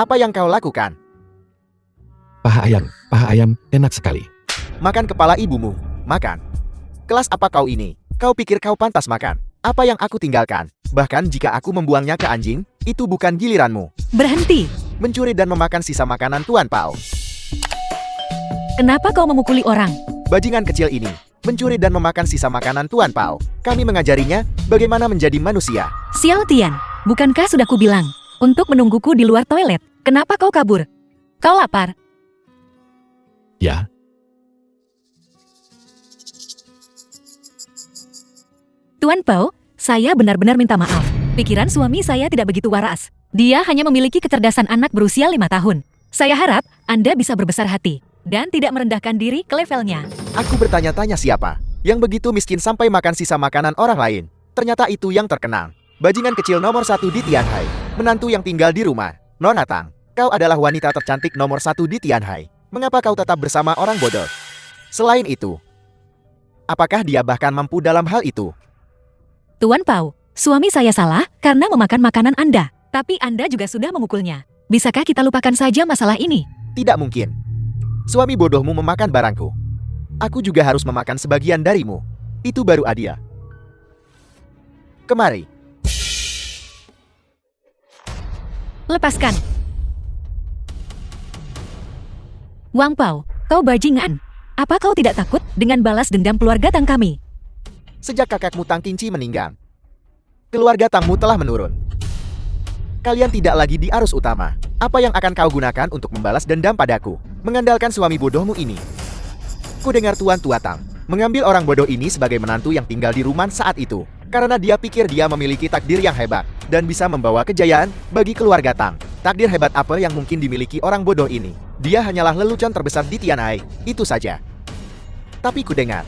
Apa yang kau lakukan? Paha ayam, enak sekali. Makan kepala ibumu. Makan. Kelas apa kau ini? Kau pikir kau pantas makan? Apa yang aku tinggalkan? Bahkan jika aku membuangnya ke anjing, itu bukan giliranmu. Berhenti! Mencuri dan memakan sisa makanan Tuan Pao. Kenapa kau memukuli orang? Bajingan kecil ini mencuri dan memakan sisa makanan Tuan Pao. Kami mengajarinya bagaimana menjadi manusia. Xiao Tian, bukankah sudah kubilang untuk menungguku di luar toilet? Kenapa kau kabur? Kau lapar? Ya, Tuan Pao, saya benar-benar minta maaf. Pikiran suami saya tidak begitu waras. Dia hanya memiliki kecerdasan anak berusia 5 tahun. Saya harap Anda bisa berbesar hati dan tidak merendahkan diri ke levelnya. Aku bertanya-tanya siapa yang begitu miskin sampai makan sisa makanan orang lain. Ternyata itu yang terkenal. Bajingan kecil nomor 1 di Tianhai. Menantu yang tinggal di rumah. Nona Tang, kau adalah wanita tercantik nomor 1 di Tianhai. Mengapa kau tetap bersama orang bodoh? Selain itu, apakah dia bahkan mampu dalam hal itu? Tuan Pao, suami saya salah karena memakan makanan Anda. Tapi Anda juga sudah memukulnya. Bisakah kita lupakan saja masalah ini? Tidak mungkin. Suami bodohmu memakan barangku. Aku juga harus memakan sebagian darimu. Itu baru adil. Kemari. Lepaskan. Wang Pao, kau bajingan. Apa kau tidak takut dengan balas dendam keluarga Tang kami? Sejak kakakmu Tang Qingci meninggal, keluarga Tangmu telah menurun. Kalian tidak lagi di arus utama. Apa yang akan kau gunakan untuk membalas dendam padaku? Mengandalkan suami bodohmu ini. Ku dengar Tuan Tua Tang mengambil orang bodoh ini sebagai menantu yang tinggal di rumah saat itu. Karena dia pikir dia memiliki takdir yang hebat dan bisa membawa kejayaan bagi keluarga Tang. Takdir hebat apa yang mungkin dimiliki orang bodoh ini? Dia hanyalah lelucon terbesar di Tianhai, itu saja. Tapi ku dengar,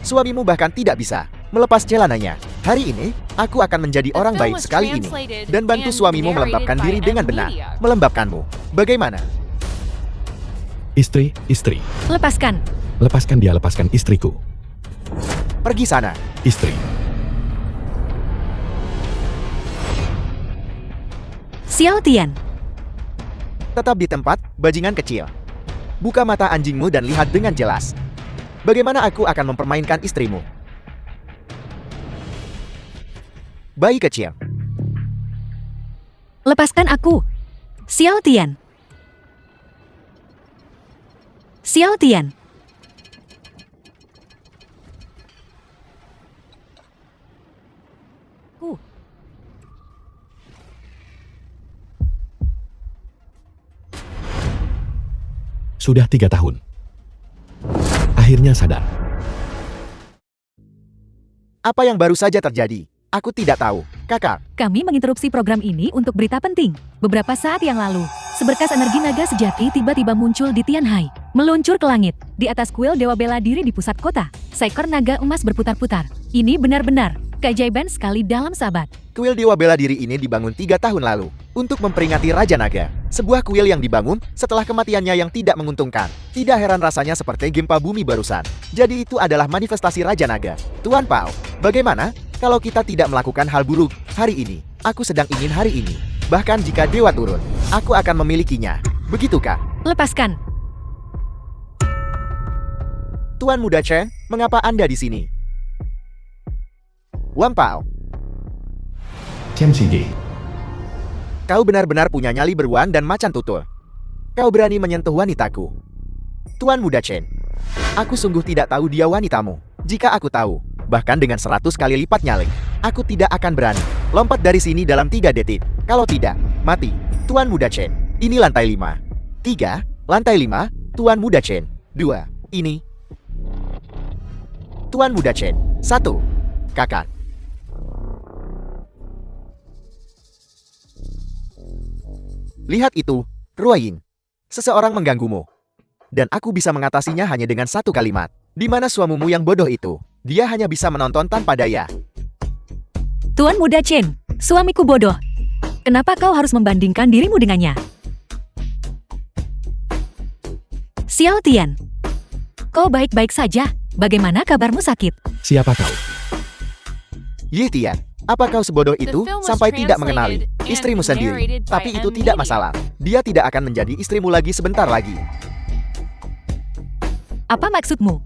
suamimu bahkan tidak bisa melepas celananya. Hari ini, aku akan menjadi orang baik sekali ini dan bantu suamimu melembabkan diri dengan benar. Melembabkanmu. Bagaimana? istri. Lepaskan. Lepaskan dia, lepaskan istriku. Pergi sana. Istri. Xiao Tian, Tetap di tempat, bajingan kecil. Buka mata anjingmu dan lihat dengan jelas. Bagaimana aku akan mempermainkan istrimu? Bayi kecil. lepaskan aku. Xiao Tian. Xiao Tian. Sudah 3 tahun. Akhirnya sadar. Apa yang baru saja terjadi? Aku tidak tahu. Kakak, Kami menginterupsi program ini untuk berita penting. Beberapa saat yang lalu, seberkas energi naga sejati tiba-tiba muncul di Tianhai, meluncur ke langit. Di atas kuil Dewa Bela Diri di pusat kota, seekor naga emas berputar-putar. Ini benar-benar keajaiban sekali dalam sahabat. kuil Dewa Bela Diri ini dibangun 3 tahun lalu untuk memperingati Raja Naga. Sebuah kuil yang dibangun setelah kematiannya yang tidak menguntungkan. Tidak heran rasanya seperti gempa bumi barusan. Jadi itu adalah manifestasi Raja Naga. Tuan Pao, bagaimana kalau kita tidak melakukan hal buruk hari ini? Aku sedang ingin hari ini. Bahkan jika dewa turun, aku akan memilikinya. Begitukah? Lepaskan. Tuan Muda Chen, mengapa Anda di sini? Wang Pao, Chen Shige. kau benar-benar punya nyali beruang dan macan tutul. Kau berani menyentuh wanitaku. Tuan Muda Chen, aku sungguh tidak tahu dia wanitamu. Jika aku tahu, bahkan dengan 100 kali lipat nyali, aku tidak akan berani. Lompat dari sini dalam 3 detik. Kalau tidak, mati. Tuan Muda Chen, ini lantai 5. 3, lantai 5, Tuan Muda Chen. 2, ini. Tuan Muda Chen. 1, kakak. Lihat itu, Ruoyin. Seseorang mengganggumu. Dan aku bisa mengatasinya hanya dengan 1 kalimat. Di mana suamimu yang bodoh itu? Dia hanya bisa menonton tanpa daya. Tuan Muda Chen, suamiku bodoh. Kenapa kau harus membandingkan dirimu dengannya? Xiao Tian, kau baik-baik saja. Bagaimana kabarmu sakit? Siapa kau? Ye Tian, Apa kau sebodoh itu sampai tidak mengenali istrimu sendiri? Tapi itu tidak masalah. Dia tidak akan menjadi istrimu lagi sebentar lagi. Apa maksudmu?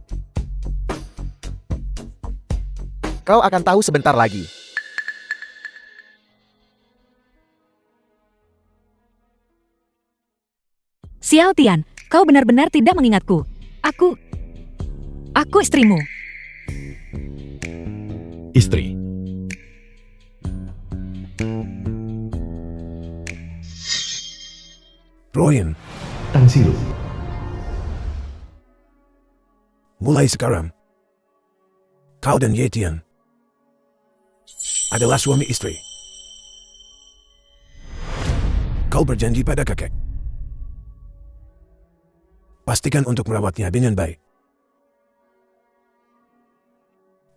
Kau akan tahu sebentar lagi. Xiao Tian, kau benar-benar tidak mengingatku. Aku istrimu. Istri. Royan, Tang Silu. mulai sekarang, kau dan Yetian adalah suami istri. Kau berjanji pada kakek. Pastikan untuk merawatnya dengan baik.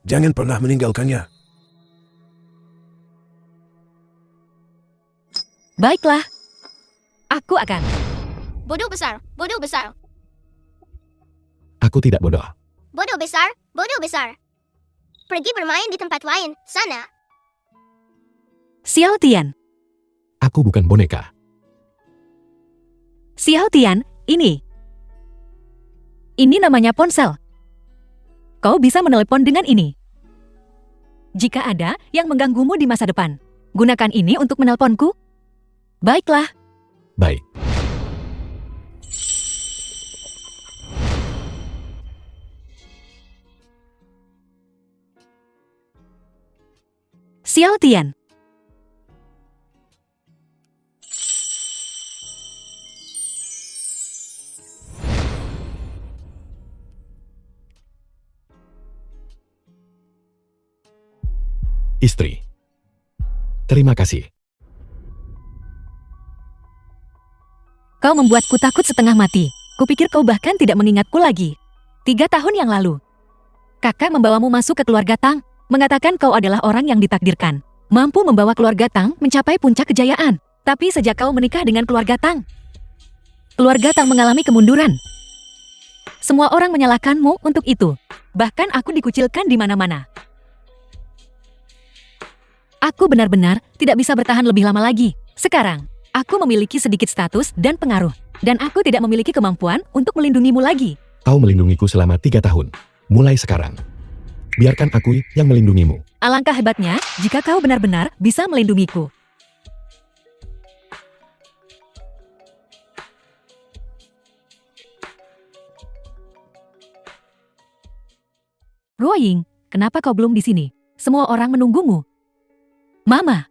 Jangan pernah meninggalkannya. Baiklah. Aku akan. Bodoh besar, bodoh besar, Aku tidak bodoh. bodoh besar, bodoh besar. Pergi bermain di tempat lain, sana. Xiao Tian. Aku bukan boneka. Xiao Tian, ini. Ini namanya ponsel. Kau bisa menelepon dengan ini. Jika ada yang mengganggumu di masa depan, gunakan ini untuk menelponku. Baiklah. Baik. Xiao Tian. Istri. Terima kasih. Kau membuatku takut setengah mati. Kupikir kau bahkan tidak mengingatku lagi. 3 tahun yang lalu, kakak membawamu masuk ke keluarga Tang, mengatakan kau adalah orang yang ditakdirkan, mampu membawa keluarga Tang mencapai puncak kejayaan. Tapi sejak kau menikah dengan keluarga Tang mengalami kemunduran. Semua orang menyalahkanmu untuk itu. Bahkan aku dikucilkan di mana-mana. Aku benar-benar tidak bisa bertahan lebih lama lagi. Sekarang, aku memiliki sedikit status dan pengaruh. Dan aku tidak memiliki kemampuan untuk melindungimu lagi. Kau melindungiku selama 3 tahun. Mulai sekarang, biarkan aku yang melindungimu. Alangkah hebatnya jika kau benar-benar bisa melindungiku. Ruoying, kenapa kau belum di sini? Semua orang menunggumu. Mama,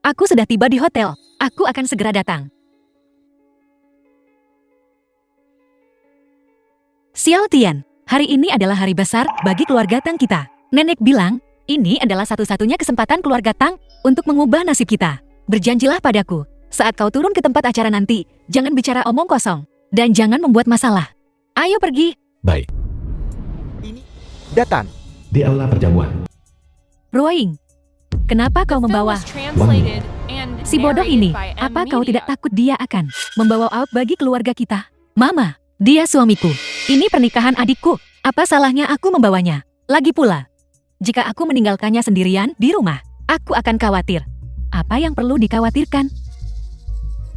aku sudah tiba di hotel. Aku akan segera datang. Xiao Tian, hari ini adalah hari besar bagi keluarga Tang kita. Nenek bilang, ini adalah satu-satunya kesempatan keluarga Tang untuk mengubah nasib kita. Berjanjilah padaku, saat kau turun ke tempat acara nanti, jangan bicara omong kosong. Dan jangan membuat masalah. Ayo pergi. Baik. Ini datang. Di aula perjamuan. Ruoying, kenapa kau membawa si bodoh ini? Apa kau tidak takut dia akan membawa out bagi keluarga kita? Mama, dia suamiku. Ini pernikahan adikku. Apa salahnya aku membawanya? Lagi pula, jika aku meninggalkannya sendirian di rumah, aku akan khawatir. Apa yang perlu dikhawatirkan?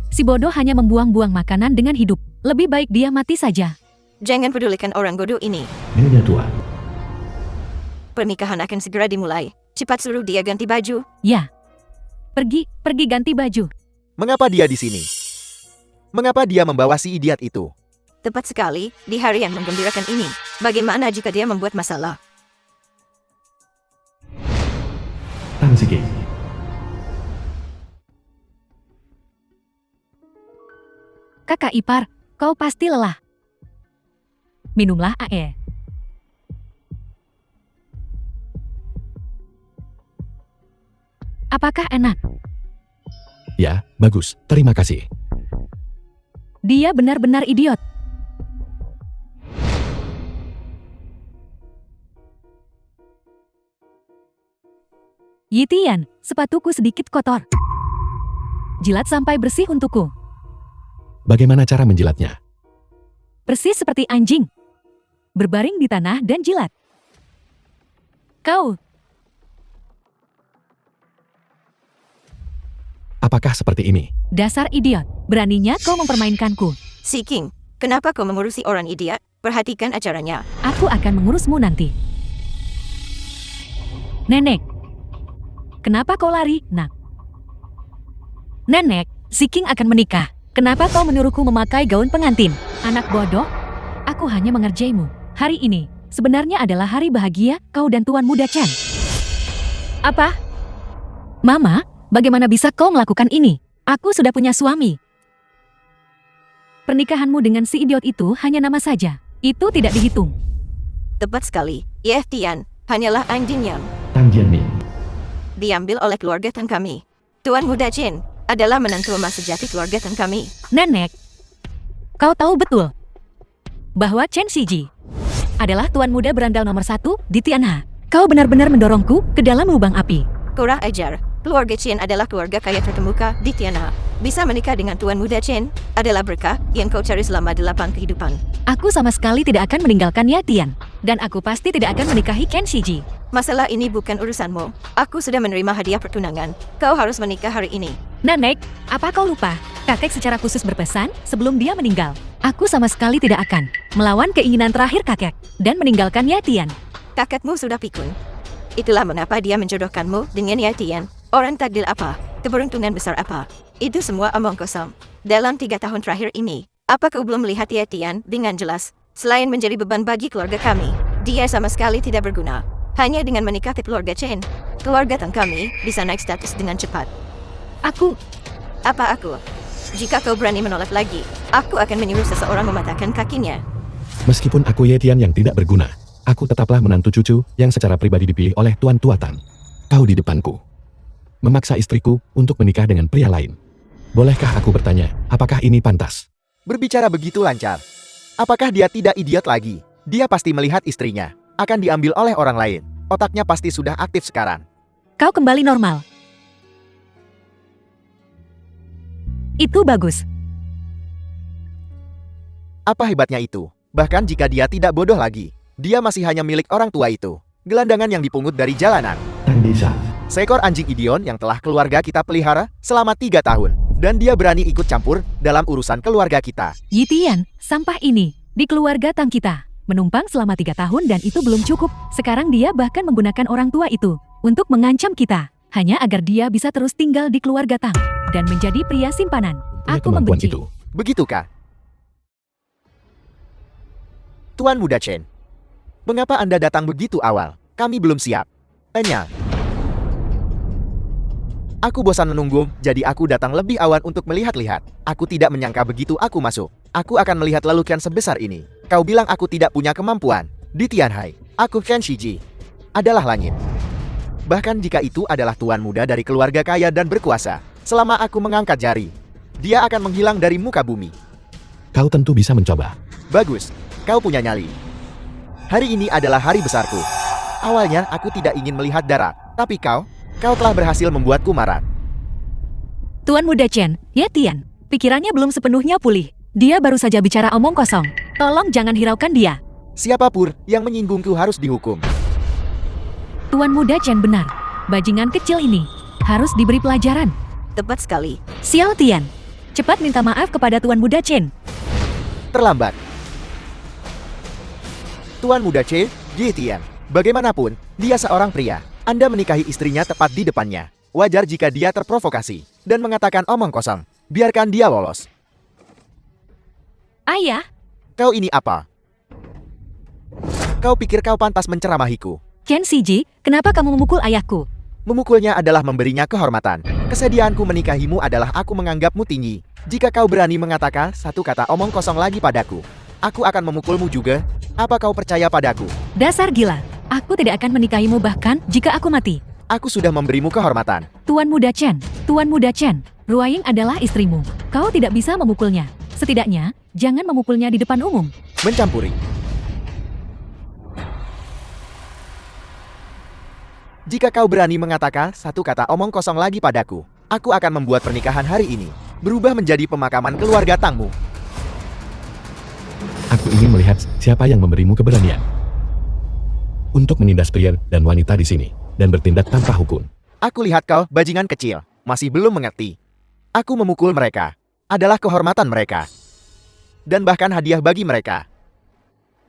Si bodoh hanya membuang-buang makanan dengan hidup. Lebih baik dia mati saja. Jangan pedulikan orang bodoh ini. Nyonya tua. Pernikahan akan segera dimulai. Cepat suruh dia ganti baju. Ya, pergi ganti baju. Mengapa dia di sini? Mengapa dia membawa si idiot itu? Tepat sekali, di hari yang menggembirakan ini. Bagaimana jika dia membuat masalah? Tang Sike. Kakak ipar, kau pasti lelah. Minumlah air. Apakah enak? Ya, bagus. Terima kasih. Dia benar-benar idiot. Yitian, sepatuku sedikit kotor. Jilat sampai bersih untukku. Bagaimana cara menjilatnya? Persis seperti anjing. Berbaring di tanah dan jilat. Kau. apakah seperti ini? Dasar idiot, beraninya kau mempermainkanku. Si King, kenapa kau mengurusi orang idiot? Perhatikan acaranya. Aku akan mengurusmu nanti. Nenek, kenapa kau lari, nak? Nenek, si King akan menikah. Kenapa kau menyuruhku memakai gaun pengantin? Anak bodoh, aku hanya mengerjaimu. Hari ini sebenarnya adalah hari bahagia kau dan Tuan Muda Chen. Apa? Mama, bagaimana bisa kau melakukan ini? Aku sudah punya suami. Pernikahanmu dengan si idiot itu hanya nama saja. Itu tidak dihitung. Tepat sekali. Ye Tian, hanyalah Ang Jinyang. Tang Jianming. Diambil oleh keluarga Tang kami. Tuan Muda Chen adalah menantu emas sejati keluarga Tang kami. Nenek, kau tahu betul bahwa Chen Shiji adalah tuan muda berandal nomor 1 di Tianha. Kau benar-benar mendorongku ke dalam lubang api. Kurang ajar. Keluarga Chen adalah keluarga kaya terkemuka di Tianha. Bisa menikah dengan Tuan Muda Chen adalah berkah yang kau cari selama 8 kehidupan. Aku sama sekali tidak akan meninggalkan Ya Tian. Dan aku pasti tidak akan menikahi Chen Shiji. Masalah ini bukan urusanmu. Aku sudah menerima hadiah pertunangan. Kau harus menikah hari ini. Nenek, apa kau lupa? Kakek secara khusus berpesan sebelum dia meninggal. Aku sama sekali tidak akan melawan keinginan terakhir kakek dan meninggalkan Ya Tian. Kakekmu sudah pikun. Itulah mengapa dia menjodohkanmu dengan Ye Tian. Orang takdir apa? Keberuntungan besar apa? Itu semua omong kosong. Dalam 3 tahun terakhir ini, apa kau belum melihat Ye Tian dengan jelas? Selain menjadi beban bagi keluarga kami, dia sama sekali tidak berguna. Hanya dengan menikah ke keluarga Chen, keluarga Tang kami bisa naik status dengan cepat. Aku Apa aku? Jika kau berani menolak lagi, aku akan menyuruh seseorang mematahkan kakinya. Meskipun aku Ye Tian yang tidak berguna, aku tetaplah menantu cucu yang secara pribadi dipilih oleh Tuan Tua Tang. Kau di depanku, memaksa istriku untuk menikah dengan pria lain. Bolehkah aku bertanya, apakah ini pantas? Berbicara begitu lancar. Apakah dia tidak idiot lagi? Dia pasti melihat istrinya akan diambil oleh orang lain. Otaknya pasti sudah aktif sekarang. Kau kembali normal. Itu bagus. Apa hebatnya itu? Bahkan jika dia tidak bodoh lagi, dia masih hanya milik orang tua itu. Gelandangan yang dipungut dari jalanan. Tang Bisa. Seekor anjing idiot yang telah keluarga kita pelihara selama 3 tahun. Dan dia berani ikut campur dalam urusan keluarga kita. Yi Tian, sampah ini di keluarga Tang kita. Menumpang selama 3 tahun dan itu belum cukup. Sekarang dia bahkan menggunakan orang tua itu untuk mengancam kita. Hanya agar dia bisa terus tinggal di keluarga Tang dan menjadi pria simpanan. Punya Aku kemampuan membenci. itu. Begitukah? Tuan Muda Chen, mengapa Anda datang begitu awal? Kami belum siap. Enya. Aku bosan menunggu, jadi aku datang lebih awal untuk melihat-lihat. Aku tidak menyangka begitu aku masuk. Aku akan melihat lelukian sebesar ini. Kau bilang aku tidak punya kemampuan. Di Tianhai, aku Chen Shiji adalah langit. Bahkan jika itu adalah tuan muda dari keluarga kaya dan berkuasa, selama aku mengangkat jari, dia akan menghilang dari muka bumi. Kau tentu bisa mencoba. Bagus, kau punya nyali. Hari ini adalah hari besarku. Awalnya aku tidak ingin melihat darat, tapi kau telah berhasil membuatku marah. Tuan Muda Chen, Ye Tian, pikirannya belum sepenuhnya pulih. Dia baru saja bicara omong kosong. Tolong jangan hiraukan dia. Siapapun yang menyinggungku harus dihukum. Tuan Muda Chen benar. Bajingan kecil ini harus diberi pelajaran. Tepat sekali. Xiao Tian, cepat minta maaf kepada Tuan Muda Chen. Terlambat. Tuan Muda Chen, Ye Tian, bagaimanapun, dia seorang pria. Anda menikahi istrinya tepat di depannya. Wajar jika dia terprovokasi dan mengatakan omong kosong. Biarkan dia lolos. Ayah, Kau ini apa? Kau pikir kau pantas menceramahiku? Chen Shiji, kenapa kamu memukul ayahku? Memukulnya adalah memberinya kehormatan. Kesediaanku menikahimu adalah aku menganggapmu tinggi. Jika kau berani mengatakan satu kata omong kosong lagi padaku, aku akan memukulmu juga. Apa kau percaya padaku? Dasar gila. Aku tidak akan menikahimu bahkan jika aku mati. Aku sudah memberimu kehormatan. Tuan Muda Chen, Ruaying adalah istrimu. Kau tidak bisa memukulnya. Setidaknya, jangan memukulnya di depan umum. Mencampuri. Jika kau berani mengatakan satu kata omong kosong lagi padaku, aku akan membuat pernikahan hari ini berubah menjadi pemakaman keluarga Tangmu. Aku ingin melihat siapa yang memberimu keberanian untuk menindas pria dan wanita di sini dan bertindak tanpa hukum. Aku lihat kau, bajingan kecil, masih belum mengerti. Aku memukul mereka adalah kehormatan mereka. Dan bahkan hadiah bagi mereka.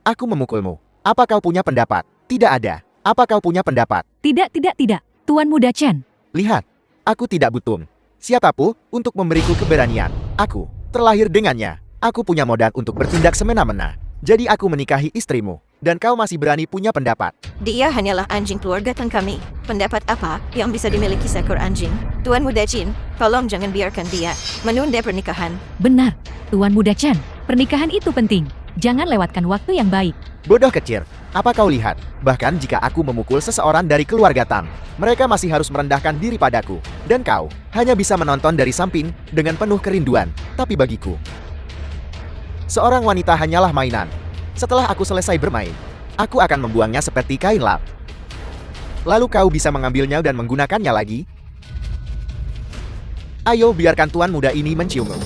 Aku memukulmu. Apa kau punya pendapat? Tidak ada. Apa kau punya pendapat? Tidak, Tuan Muda Chen. Lihat, aku tidak butuh siapapun untuk memberiku keberanian. Aku terlahir dengannya. Aku punya modal untuk bertindak semena-mena. Jadi aku menikahi istrimu. Dan kau masih berani punya pendapat. Dia hanyalah anjing keluarga Tang kami. Pendapat apa yang bisa dimiliki seekor anjing? Tuan Muda Chen, tolong jangan biarkan dia menunda pernikahan. Benar, Tuan Muda Chen. Pernikahan itu penting. Jangan lewatkan waktu yang baik. Bodoh kecil, apa kau lihat? Bahkan jika aku memukul seseorang dari keluarga Tang, mereka masih harus merendahkan diri padaku. Dan kau hanya bisa menonton dari samping dengan penuh kerinduan. Tapi bagiku, seorang wanita hanyalah mainan. Setelah aku selesai bermain, aku akan membuangnya seperti kain lap. Lalu kau bisa mengambilnya dan menggunakannya lagi. Ayo biarkan tuan muda ini menciummu.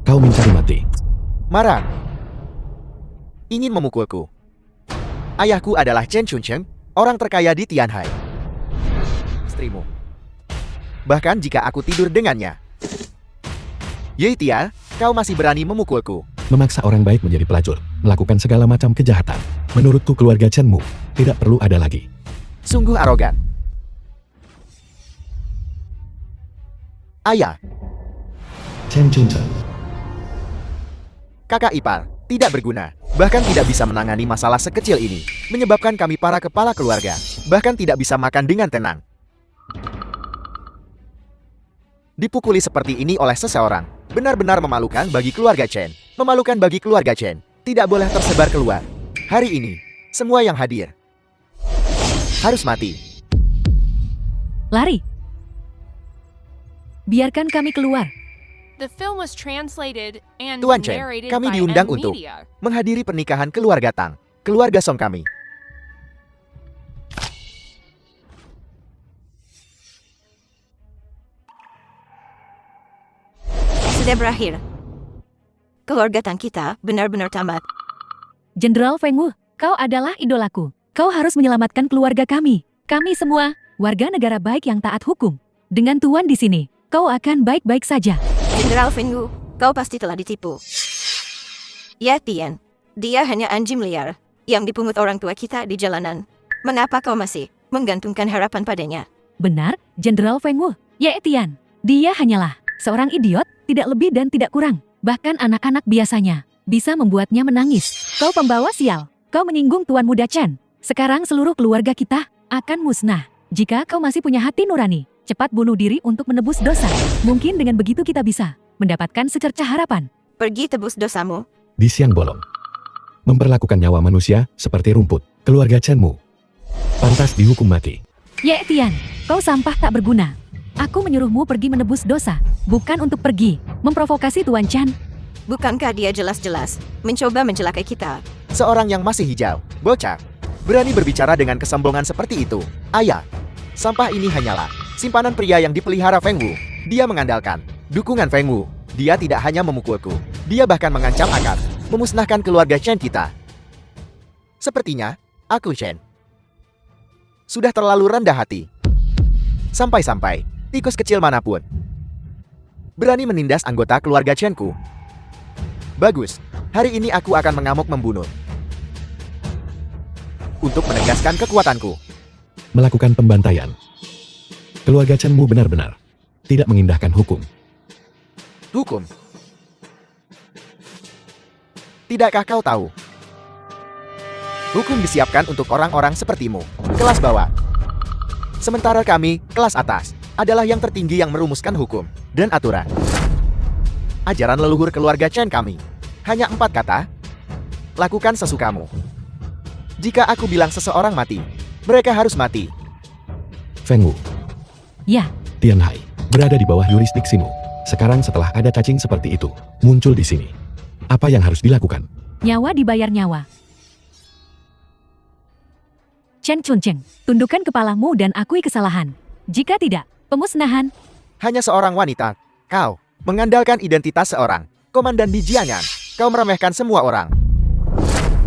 Kau mencari mati. Marah. Ingin memukulku. Ayahku adalah Chen Chuncheng, orang terkaya di Tianhai. Istrimu. Bahkan jika aku tidur dengannya. Ye Tia, kau masih berani memukulku. Memaksa orang baik menjadi pelacur, melakukan segala macam kejahatan. Menurutku keluarga Chen-mu tidak perlu ada lagi. Sungguh arogan. Ayah, Chen Chuncheng. kakak ipar, tidak berguna. Bahkan tidak bisa menangani masalah sekecil ini. Menyebabkan kami para kepala keluarga, bahkan tidak bisa makan dengan tenang. Dipukuli seperti ini oleh seseorang, benar-benar memalukan bagi keluarga Chen. Memalukan bagi keluarga Chen. Tidak boleh tersebar keluar. Hari ini, semua yang hadir harus mati. Lari. Biarkan kami keluar. The film was translated and Tuan Chen, narrated kami by diundang M untuk Media. menghadiri pernikahan keluarga Tang, keluarga Song kami. Sudah berakhir. Keluarga Tang kita benar-benar tamat. Jenderal Feng Wu, kau adalah idolaku. Kau harus menyelamatkan keluarga kami. Kami semua, warga negara baik yang taat hukum. Dengan Tuan di sini, kau akan baik-baik saja. Jenderal Feng Wu, kau pasti telah ditipu. Ya Tian, dia hanya anjing liar yang dipungut orang tua kita di jalanan. Mengapa kau masih menggantungkan harapan padanya? Benar, Jenderal Feng Wu. Ye Tian, dia hanyalah seorang idiot, tidak lebih dan tidak kurang. Bahkan anak-anak biasanya bisa membuatnya menangis. Kau pembawa sial. Kau menyinggung Tuan Muda Chen. Sekarang seluruh keluarga kita akan musnah. Jika kau masih punya hati nurani, cepat bunuh diri untuk menebus dosa. Mungkin dengan begitu kita bisa mendapatkan secercah harapan. Pergi tebus dosamu. Di siang bolong. Memperlakukan nyawa manusia seperti rumput. Keluarga Chen-mu pantas dihukum mati. Ye Tian, kau sampah tak berguna. Aku menyuruhmu pergi menebus dosa, bukan untuk pergi memprovokasi Tuan Chan. Bukankah dia jelas-jelas mencoba mencelakai kita? Seorang yang masih hijau, bocah, berani berbicara dengan kesombongan seperti itu. Ayah, sampah ini hanyalah simpanan pria yang dipelihara Feng Wu. Dia mengandalkan dukungan Feng Wu. Dia tidak hanya memukulku, dia bahkan mengancam akan memusnahkan keluarga Chen kita. Sepertinya, aku Chen sudah terlalu rendah hati. Sampai-sampai tikus kecil manapun berani menindas anggota keluarga Chen-ku. Bagus, hari ini aku akan mengamuk membunuh. Untuk menegaskan kekuatanku. Melakukan pembantaian. Keluarga Chen-mu benar-benar tidak mengindahkan hukum. Hukum. Tidakkah kau tahu? Hukum disiapkan untuk orang-orang sepertimu, kelas bawah. Sementara kami, kelas atas, adalah yang tertinggi yang merumuskan hukum dan aturan. Ajaran leluhur keluarga Chen kami. Hanya 4 kata. Lakukan sesukamu. Jika aku bilang seseorang mati, mereka harus mati. Feng Wu, Ya, Tianhai, berada di bawah yurisdiksimu. Sekarang setelah ada cacing seperti itu, muncul di sini. Apa yang harus dilakukan? nyawa dibayar nyawa. Chen Chuncheng, tundukkan kepalamu dan akui kesalahan. Jika tidak, pemusnahan. Hanya seorang wanita. Kau mengandalkan identitas seorang komandan di Jianyan. Kau meremehkan semua orang.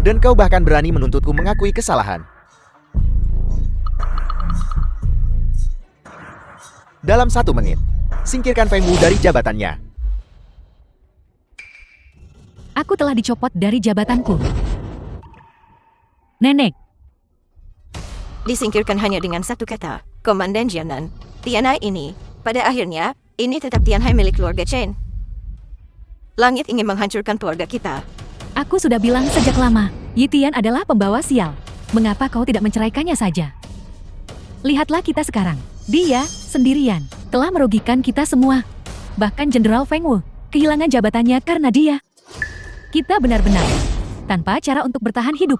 Dan kau bahkan berani menuntutku mengakui kesalahan. Dalam 1 menit, Singkirkan Feng Wu dari jabatannya. Aku telah dicopot dari jabatanku. Nenek, Disingkirkan hanya dengan satu kata, Komandan Jianan. Tianhai ini, pada akhirnya, ini tetap Tianhai milik keluarga Chen. Langit ingin menghancurkan keluarga kita. aku sudah bilang sejak lama, Yi Tian adalah pembawa sial. Mengapa kau tidak menceraikannya saja? Lihatlah kita sekarang. Dia, sendirian, telah merugikan kita semua. Bahkan Jenderal Feng Wu, kehilangan jabatannya karena dia. Kita benar-benar tanpa cara untuk bertahan hidup.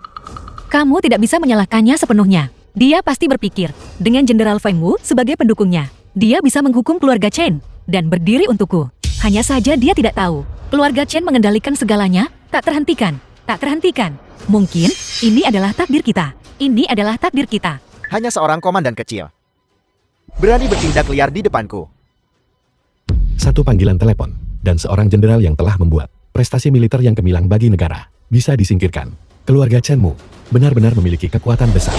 Kamu tidak bisa menyalahkannya sepenuhnya. Dia pasti berpikir, dengan Jenderal Feng Wu sebagai pendukungnya, dia bisa menghukum keluarga Chen dan berdiri untukku. Hanya saja dia tidak tahu, keluarga Chen mengendalikan segalanya, tak terhentikan, tak terhentikan. Mungkin, ini adalah takdir kita. Ini adalah takdir kita. Hanya seorang komandan kecil berani bertindak liar di depanku. Satu panggilan telepon, dan seorang jenderal yang telah membuat prestasi militer yang gemilang bagi negara, bisa disingkirkan. Keluarga Chenmu benar-benar memiliki kekuatan besar.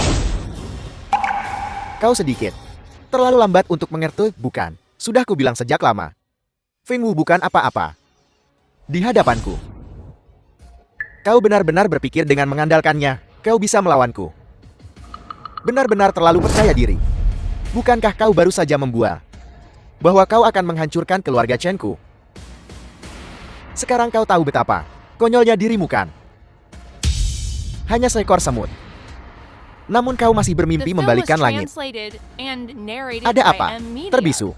Kau sedikit terlalu lambat untuk mengerti, bukan? Sudah kubilang sejak lama. Feng Wu bukan apa-apa di hadapanku. Kau benar-benar berpikir dengan mengandalkannya, kau bisa melawanku. Benar-benar terlalu percaya diri. Bukankah kau baru saja membual bahwa kau akan menghancurkan keluarga Chenku? Sekarang kau tahu betapa konyolnya dirimu, kan? Hanya seekor semut. Namun kau masih The bermimpi film was membalikan langit. translated and narrated Ada by apa? M-Media. Terbisu.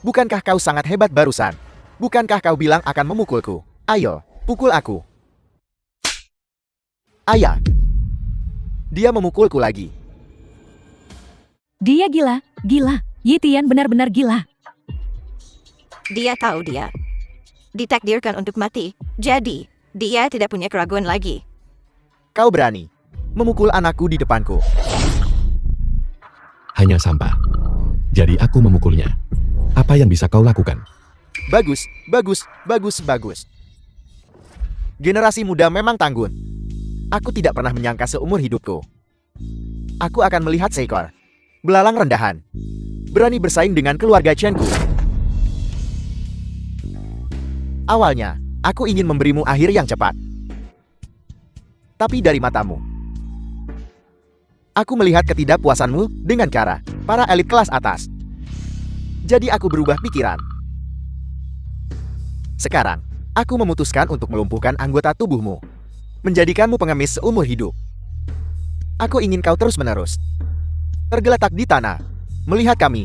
Bukankah kau sangat hebat barusan? Bukankah kau bilang akan memukulku? Ayo, pukul aku. Ayah. Dia memukulku lagi. Dia gila, gila. Yi Tian benar-benar gila. Dia tahu dia ditakdirkan untuk mati, jadi dia tidak punya keraguan lagi. Kau berani memukul anakku di depanku. Hanya sampah. Jadi aku memukulnya. Apa yang bisa kau lakukan? Bagus, bagus, bagus, bagus. Generasi muda memang tangguh. Aku tidak pernah menyangka seumur hidupku aku akan melihat seekor belalang rendahan berani bersaing dengan keluarga Chenku. Awalnya, aku ingin memberimu akhir yang cepat. Tapi dari matamu, aku melihat ketidakpuasanmu dengan cara para elit kelas atas. Jadi aku berubah pikiran. Sekarang, aku memutuskan untuk melumpuhkan anggota tubuhmu, menjadikanmu pengemis seumur hidup. Aku ingin kau terus-menerus tergeletak di tanah, melihat kami,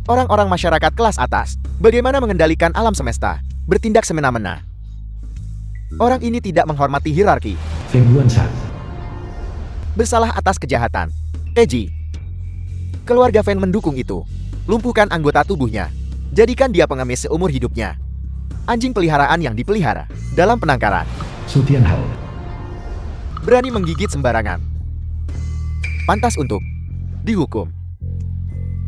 orang-orang masyarakat kelas atas, bagaimana mengendalikan alam semesta, bertindak semena-mena. Orang ini tidak menghormati hierarki, Feng Yuanshan. bersalah atas kejahatan. Eji, keluarga Feng mendukung itu. Lumpuhkan anggota tubuhnya, jadikan dia pengemis seumur hidupnya. Anjing peliharaan yang dipelihara dalam penangkaran, Su Tianhao. berani menggigit sembarangan. Pantas untuk dihukum.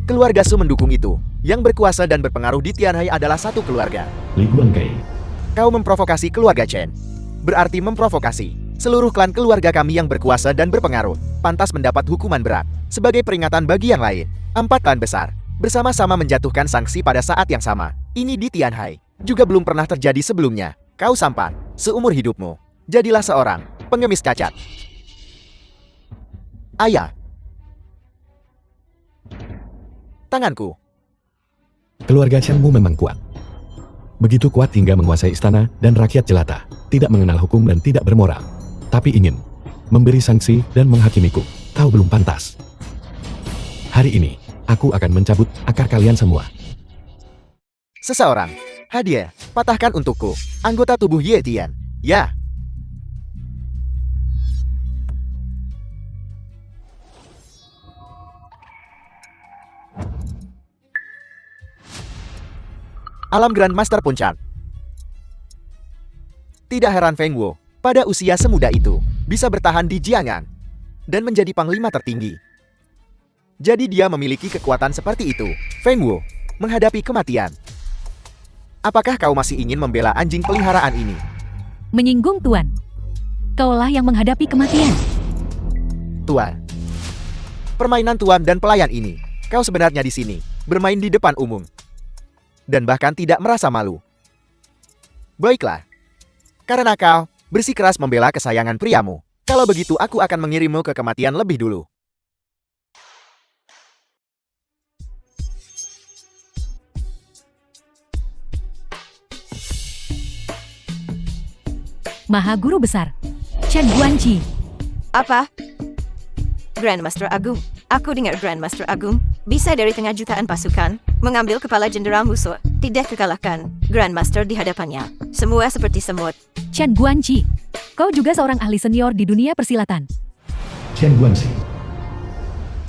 Keluarga Su mendukung itu. Yang berkuasa dan berpengaruh di Tianhai adalah satu keluarga. Li Guangkei. Kau memprovokasi keluarga Chen. Berarti memprovokasi seluruh klan keluarga kami yang berkuasa dan berpengaruh. Pantas mendapat hukuman berat. Sebagai peringatan bagi yang lain, 4 klan besar bersama-sama menjatuhkan sanksi pada saat yang sama. Ini di Tianhai juga belum pernah terjadi sebelumnya. Kau sampan seumur hidupmu. Jadilah seorang pengemis cacat. Ayah. Tanganku. Keluarga Chenmu memang kuat. Begitu kuat hingga menguasai istana dan rakyat jelata. Tidak mengenal hukum dan tidak bermoral. Tapi ingin memberi sanksi dan menghakimiku. Kau belum pantas. Hari ini, aku akan mencabut akar kalian semua. Seseorang. Hadiah. Patahkan untukku. Anggota tubuh Ye Tian. Ya. Alam Grandmaster Puncak. Tidak heran Feng Wu, pada usia semuda itu, bisa bertahan di Jiang'an dan menjadi panglima tertinggi. Jadi dia memiliki kekuatan seperti itu. Feng Wu menghadapi kematian. Apakah kau masih ingin membela anjing peliharaan ini? Menyinggung Tuan. Kaulah yang menghadapi kematian. Tuan. Permainan tuan dan pelayan ini. Kau sebenarnya di sini, bermain di depan umum. dan bahkan tidak merasa malu. Baiklah. Karena kau bersikeras membela kesayangan priamu. Kalau begitu aku akan mengirimmu ke kematian lebih dulu. Maha Guru Besar. Chen Guanqi. Apa? Grandmaster Agung. Aku dengar Grandmaster Agung bisa dari tengah jutaan pasukan mengambil kepala jenderal musuh. Tidak terkalahkan. Grandmaster di hadapannya. Semua seperti semut. Chen Guanqi. Kau juga seorang ahli senior di dunia persilatan. Chen Guanxi.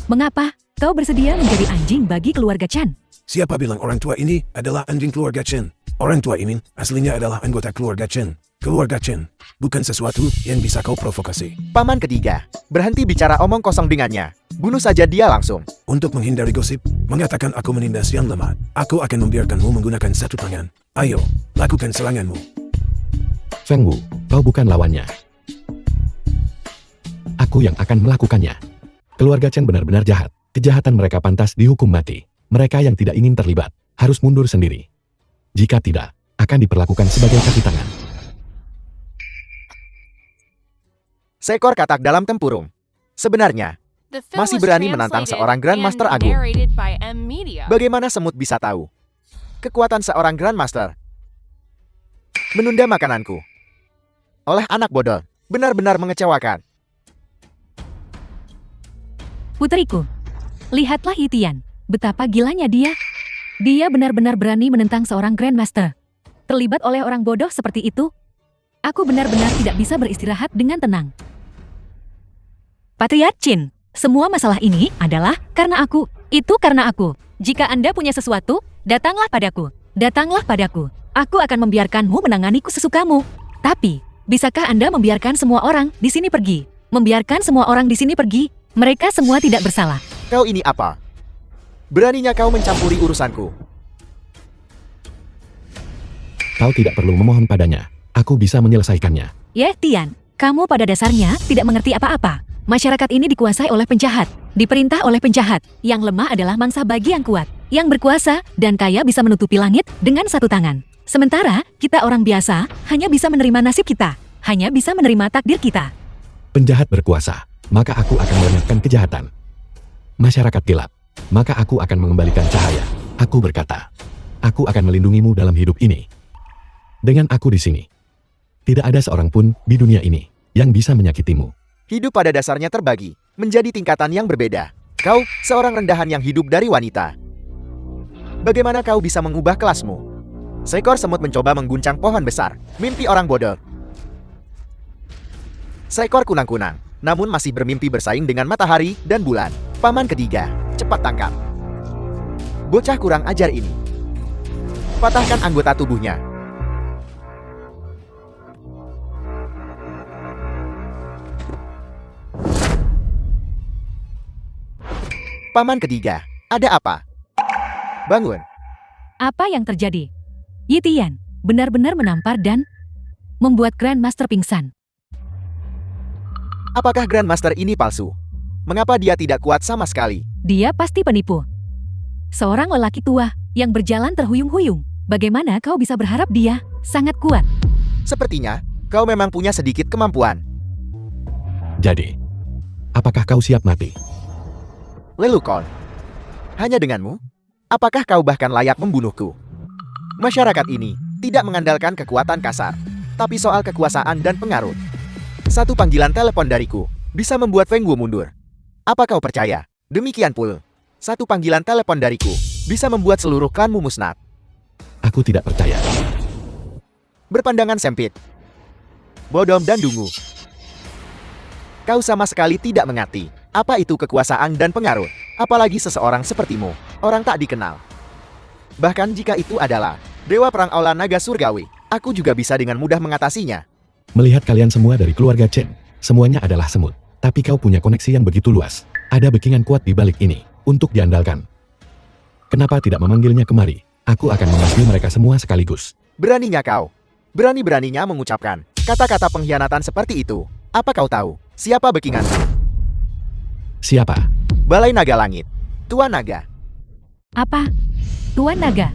Mengapa kau bersedia menjadi anjing bagi keluarga Chen? Siapa bilang orang tua ini adalah anjing keluarga Chen? Orang tua ini aslinya adalah anggota keluarga Chen. Keluarga Chen, bukan sesuatu yang bisa kau provokasi. Paman ketiga, berhenti bicara omong kosong dengannya. Bunuh saja dia langsung. Untuk menghindari gosip, mengatakan aku menindas yang lemah. Aku akan membiarkanmu menggunakan satu tangan. Ayo, lakukan seranganmu. Feng Wu, kau bukan lawannya. Aku yang akan melakukannya. Keluarga Chen benar-benar jahat. Kejahatan mereka pantas dihukum mati. Mereka yang tidak ingin terlibat, harus mundur sendiri. Jika tidak, akan diperlakukan sebagai kaki tangan. Seekor katak dalam tempurung. Sebenarnya, The film masih was berani menantang translated seorang Grandmaster and Agung. narrated by M Media. Bagaimana semut bisa tahu kekuatan seorang Grandmaster? Menunda makananku oleh anak bodoh. Benar-benar mengecewakan. Puteriku, lihatlah Yitian. Betapa gilanya dia. Dia benar-benar berani menentang seorang Grandmaster. Terlibat oleh orang bodoh seperti itu. Aku benar-benar tidak bisa beristirahat dengan tenang. Patriarch Qin, semua masalah ini adalah karena aku. Itu karena aku. Jika Anda punya sesuatu, datanglah padaku. Datanglah padaku. Aku akan membiarkanmu menanganiku sesukamu. Tapi, bisakah Anda membiarkan semua orang di sini pergi? Membiarkan semua orang di sini pergi? Mereka semua tidak bersalah. Kau ini apa? Beraninya kau mencampuri urusanku. Kau tidak perlu memohon padanya. Aku bisa menyelesaikannya. Ye Tian, kamu pada dasarnya tidak mengerti apa-apa. Masyarakat ini dikuasai oleh penjahat, diperintah oleh penjahat. Yang lemah adalah mangsa bagi yang kuat. Yang berkuasa dan kaya bisa menutupi langit dengan satu tangan. Sementara, kita orang biasa hanya bisa menerima nasib kita. Hanya bisa menerima takdir kita. Penjahat berkuasa, maka aku akan melenyapkan kejahatan. Masyarakat gelap, maka aku akan mengembalikan cahaya. Aku berkata, aku akan melindungimu dalam hidup ini. Dengan aku di sini, tidak ada seorang pun di dunia ini yang bisa menyakitimu. Hidup pada dasarnya terbagi menjadi tingkatan yang berbeda. Kau, seorang rendahan yang hidup dari wanita. Bagaimana kau bisa mengubah kelasmu? Seekor semut mencoba mengguncang pohon besar. Mimpi orang bodoh. Seekor kunang-kunang, namun masih bermimpi bersaing dengan matahari dan bulan. Paman ketiga, cepat tangkap bocah kurang ajar ini. Patahkan anggota tubuhnya. Paman ketiga, ada apa? Bangun. Apa yang terjadi? Yitian benar-benar menampar dan membuat Grandmaster pingsan. Apakah Grandmaster ini palsu? Mengapa dia tidak kuat sama sekali? Dia pasti penipu. Seorang lelaki tua yang berjalan terhuyung-huyung. Bagaimana kau bisa berharap dia sangat kuat? Sepertinya, kau memang punya sedikit kemampuan. Jadi, apakah kau siap mati? Lelukon, hanya denganmu? Apakah kau bahkan layak membunuhku? Masyarakat ini tidak mengandalkan kekuatan kasar, tapi soal kekuasaan dan pengaruh. Satu panggilan telepon dariku bisa membuat Feng Wu mundur. Apa kau percaya? Demikian pula, satu panggilan telepon dariku bisa membuat seluruh klanmu musnah. Aku tidak percaya. Berpandangan sempit, bodoh dan dungu. Kau sama sekali tidak mengerti apa itu kekuasaan dan pengaruh, apalagi seseorang sepertimu, orang tak dikenal. Bahkan jika itu adalah Dewa Perang Aula Naga Surgawi, aku juga bisa dengan mudah mengatasinya. Melihat kalian semua dari keluarga Chen, semuanya adalah semut. Tapi kau punya koneksi yang begitu luas. Ada backingan kuat di balik ini, untuk diandalkan. Kenapa tidak memanggilnya kemari? Aku akan membasmi mereka semua sekaligus. Beraninya kau, berani-beraninya mengucapkan kata-kata pengkhianatan seperti itu. Apa kau tahu siapa backinganmu? Siapa? Balai Naga Langit, Tuan Naga. Apa? Tuan Naga.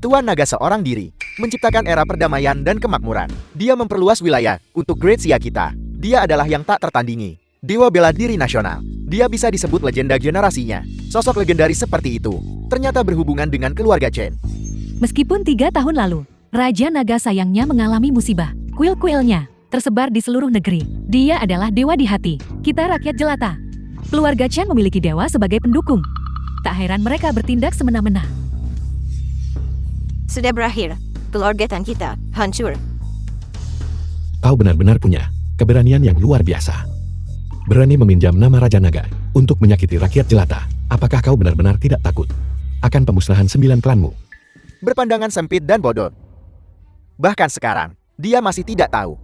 Tuan Naga seorang diri, menciptakan era perdamaian dan kemakmuran. Dia memperluas wilayah untuk Great Sia kita. Dia adalah yang tak tertandingi. Dewa bela diri nasional. Dia bisa disebut legenda generasinya. Sosok legendaris seperti itu ternyata berhubungan dengan keluarga Chen. Meskipun 3 tahun lalu, Raja Naga sayangnya mengalami musibah. Kuil-kuilnya tersebar di seluruh negeri. Dia adalah dewa di hati kita rakyat jelata. Keluarga Chen memiliki dewa sebagai pendukung. Tak heran mereka bertindak semena-mena. Sudah berakhir. Keluarga Tan kita hancur. Kau benar-benar punya keberanian yang luar biasa. Berani meminjam nama Raja Naga untuk menyakiti rakyat jelata. Apakah kau benar-benar tidak takut akan pemusnahan 9 klanmu? Berpandangan sempit dan bodoh. Bahkan sekarang, dia masih tidak tahu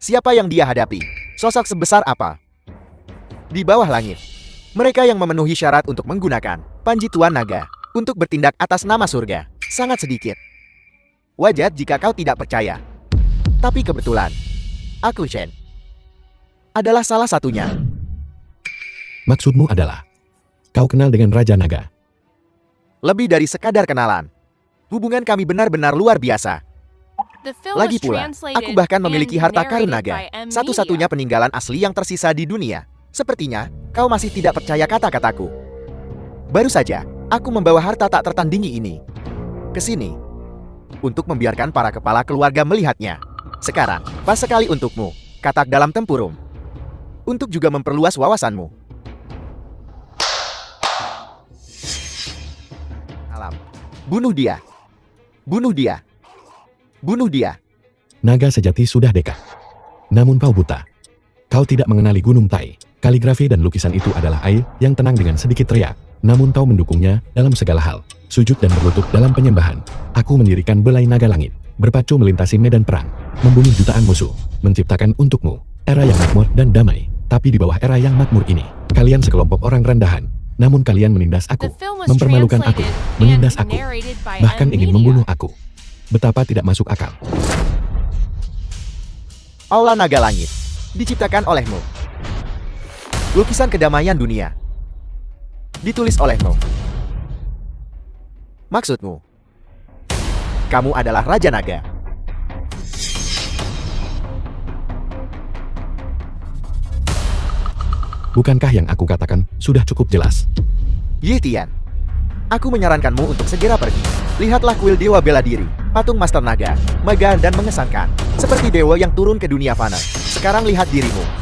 siapa yang dia hadapi, sosok sebesar apa. Di bawah langit, mereka yang memenuhi syarat untuk menggunakan Panji Tuan Naga untuk bertindak atas nama surga sangat sedikit. Wajar jika kau tidak percaya. Tapi kebetulan, aku Chen adalah salah satunya. Maksudmu adalah, kau kenal dengan Raja Naga? Lebih dari sekadar kenalan. Hubungan kami benar-benar luar biasa. The film Lagi was pula, translated aku bahkan memiliki and harta karun narrated naga, by M. satu-satunya Media. peninggalan asli yang tersisa di dunia. Sepertinya, kau masih tidak percaya kata-kataku. Baru saja, aku membawa harta tak tertandingi ini ke sini untuk membiarkan para kepala keluarga melihatnya. Sekarang, pas sekali untukmu, katak dalam tempurung. Untuk juga memperluas wawasanmu. Alam. Bunuh dia. Bunuh dia. Bunuh dia. Naga sejati sudah dekat. Namun kau buta. Kau tidak mengenali Gunung Tai. Kaligrafi dan lukisan itu adalah air yang tenang dengan sedikit teriak. Namun kau mendukungnya dalam segala hal. Sujud dan berlutut dalam penyembahan. Aku mendirikan belai naga langit. Berpacu melintasi medan perang. Membunuh jutaan musuh. Menciptakan untukmu era yang makmur dan damai. Tapi di bawah era yang makmur ini, kalian sekelompok orang rendahan. Namun kalian menindas aku. The film was Mempermalukan aku. translated Menindas and aku. narrated by Bahkan M. ingin Media. membunuh aku. Betapa tidak masuk akal. Aula Naga Langit diciptakan olehmu. Lukisan kedamaian dunia ditulis olehmu. Maksudmu, kamu adalah Raja Naga. Bukankah yang aku katakan sudah cukup jelas? Ye Tian, aku menyarankanmu untuk segera pergi. Lihatlah kuil Dewa Bela Diri, patung Master Naga, megah dan mengesankan, seperti dewa yang turun ke dunia fana. Sekarang lihat dirimu.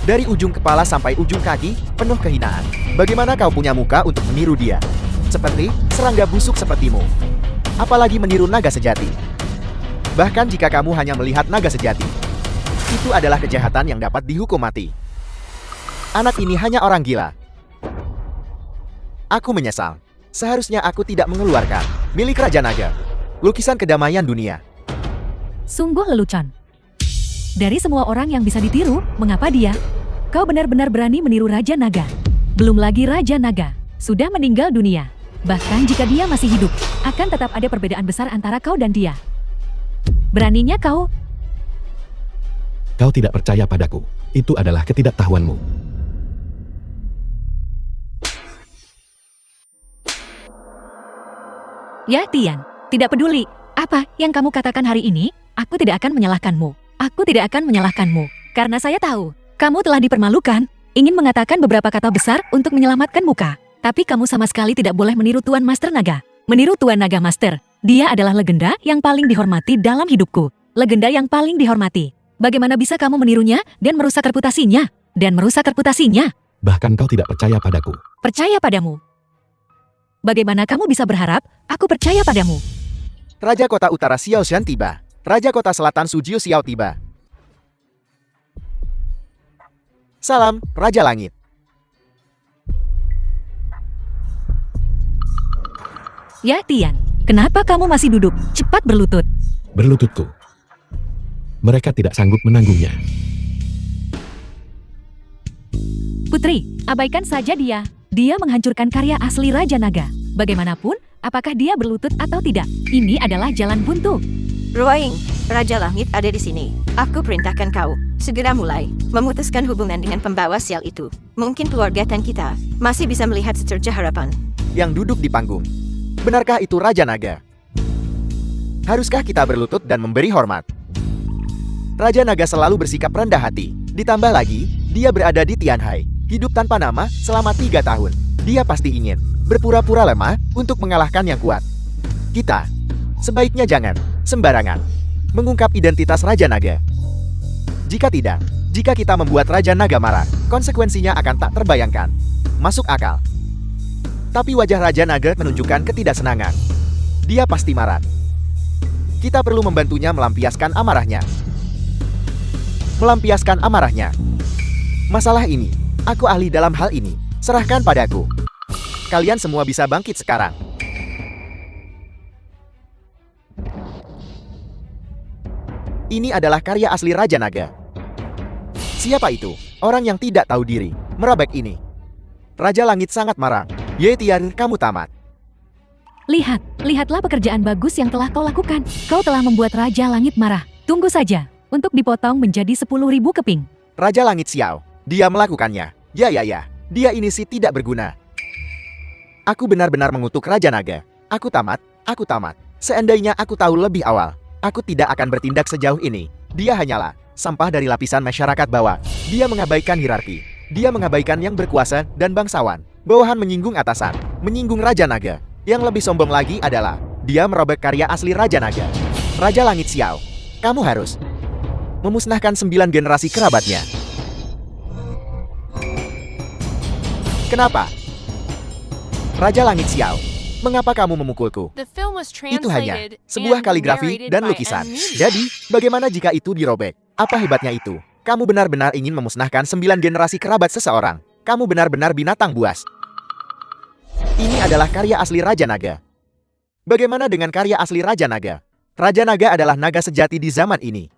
Dari ujung kepala sampai ujung kaki, penuh kehinaan. Bagaimana kau punya muka untuk meniru dia? Seperti serangga busuk sepertimu. Apalagi meniru naga sejati. Bahkan jika kamu hanya melihat naga sejati, itu adalah kejahatan yang dapat dihukum mati. Anak ini hanya orang gila. Aku menyesal. Seharusnya aku tidak mengeluarkan milik Raja Naga. Lukisan kedamaian dunia. Sungguh lelucon. Dari semua orang yang bisa ditiru, mengapa dia? Kau benar-benar berani meniru Raja Naga. Belum lagi Raja Naga sudah meninggal dunia. Bahkan jika dia masih hidup, akan tetap ada perbedaan besar antara kau dan dia. Beraninya kau? Kau tidak percaya padaku. Itu adalah ketidaktahuanmu. Ya Tian, tidak peduli apa yang kamu katakan hari ini, aku tidak akan menyalahkanmu. Aku tidak akan menyalahkanmu, karena saya tahu, kamu telah dipermalukan, ingin mengatakan beberapa kata besar untuk menyelamatkan muka. Tapi kamu sama sekali tidak boleh meniru Tuan Master Naga. Meniru Tuan Naga Master, dia adalah legenda yang paling dihormati dalam hidupku. Legenda yang paling dihormati. Bagaimana bisa kamu menirunya dan merusak reputasinya? Bahkan kau tidak percaya padaku. Percaya padamu. Bagaimana kamu bisa berharap aku percaya padamu? Raja Kota Utara Xiao Shan tiba. Raja Kota Selatan Sujiu Xiao tiba. Salam, Raja Langit. Ya Tian, kenapa kamu masih duduk? Cepat berlutut. Berlututku. Mereka tidak sanggup menanggungnya. Putri, abaikan saja dia. Dia menghancurkan karya asli Raja Naga. Bagaimanapun, apakah dia berlutut atau tidak? Ini adalah jalan buntu. Ruaing, Raja Langit ada di sini. Aku perintahkan kau, segera mulai, memutuskan hubungan dengan pembawa sial itu. Mungkin keluarga Tan kita masih bisa melihat secerca harapan. Yang duduk di panggung. Benarkah itu Raja Naga? Haruskah kita berlutut dan memberi hormat? Raja Naga selalu bersikap rendah hati. Ditambah lagi, dia berada di Tianhai, hidup tanpa nama selama 3 tahun. Dia pasti ingin berpura-pura lemah untuk mengalahkan yang kuat. Kita sebaiknya jangan sembarangan mengungkap identitas Raja Naga. Jika tidak, jika kita membuat Raja Naga marah, konsekuensinya akan tak terbayangkan. Masuk akal. Tapi wajah Raja Naga menunjukkan ketidaksenangan. Dia pasti marah. Kita perlu membantunya melampiaskan amarahnya. Melampiaskan amarahnya. Masalah ini, aku ahli dalam hal ini. Serahkan padaku. Kalian semua bisa bangkit sekarang. Ini adalah karya asli Raja Naga. Siapa itu? Orang yang tidak tahu diri, merobek ini. Raja Langit sangat marah. Ye Tian, kamu tamat. Lihatlah pekerjaan bagus yang telah kau lakukan. Kau telah membuat Raja Langit marah. Tunggu saja, untuk dipotong menjadi 10.000 keping. Raja Langit Xiao, dia melakukannya. Ya, dia ini sih tidak berguna. Aku benar-benar mengutuk Raja Naga. Aku tamat. Seandainya aku tahu lebih awal, aku tidak akan bertindak sejauh ini. Dia hanyalah sampah dari lapisan masyarakat bawah. Dia mengabaikan hierarki. Dia mengabaikan yang berkuasa dan bangsawan. Bawahan menyinggung atasan, menyinggung Raja Naga. Yang lebih sombong lagi adalah, dia merobek karya asli Raja Naga. Raja Langit Xiao, kamu harus memusnahkan 9 generasi kerabatnya. Kenapa? Raja Langit Xiao, mengapa kamu memukulku? The film was Itu hanya translated sebuah and kaligrafi narrated dan by lukisan. Amnesia. Jadi, bagaimana jika itu dirobek? Apa hebatnya itu? Kamu benar-benar ingin memusnahkan 9 generasi kerabat seseorang. Kamu benar-benar binatang buas. Ini adalah karya asli Raja Naga. Bagaimana dengan karya asli Raja Naga? Raja Naga adalah naga sejati di zaman ini.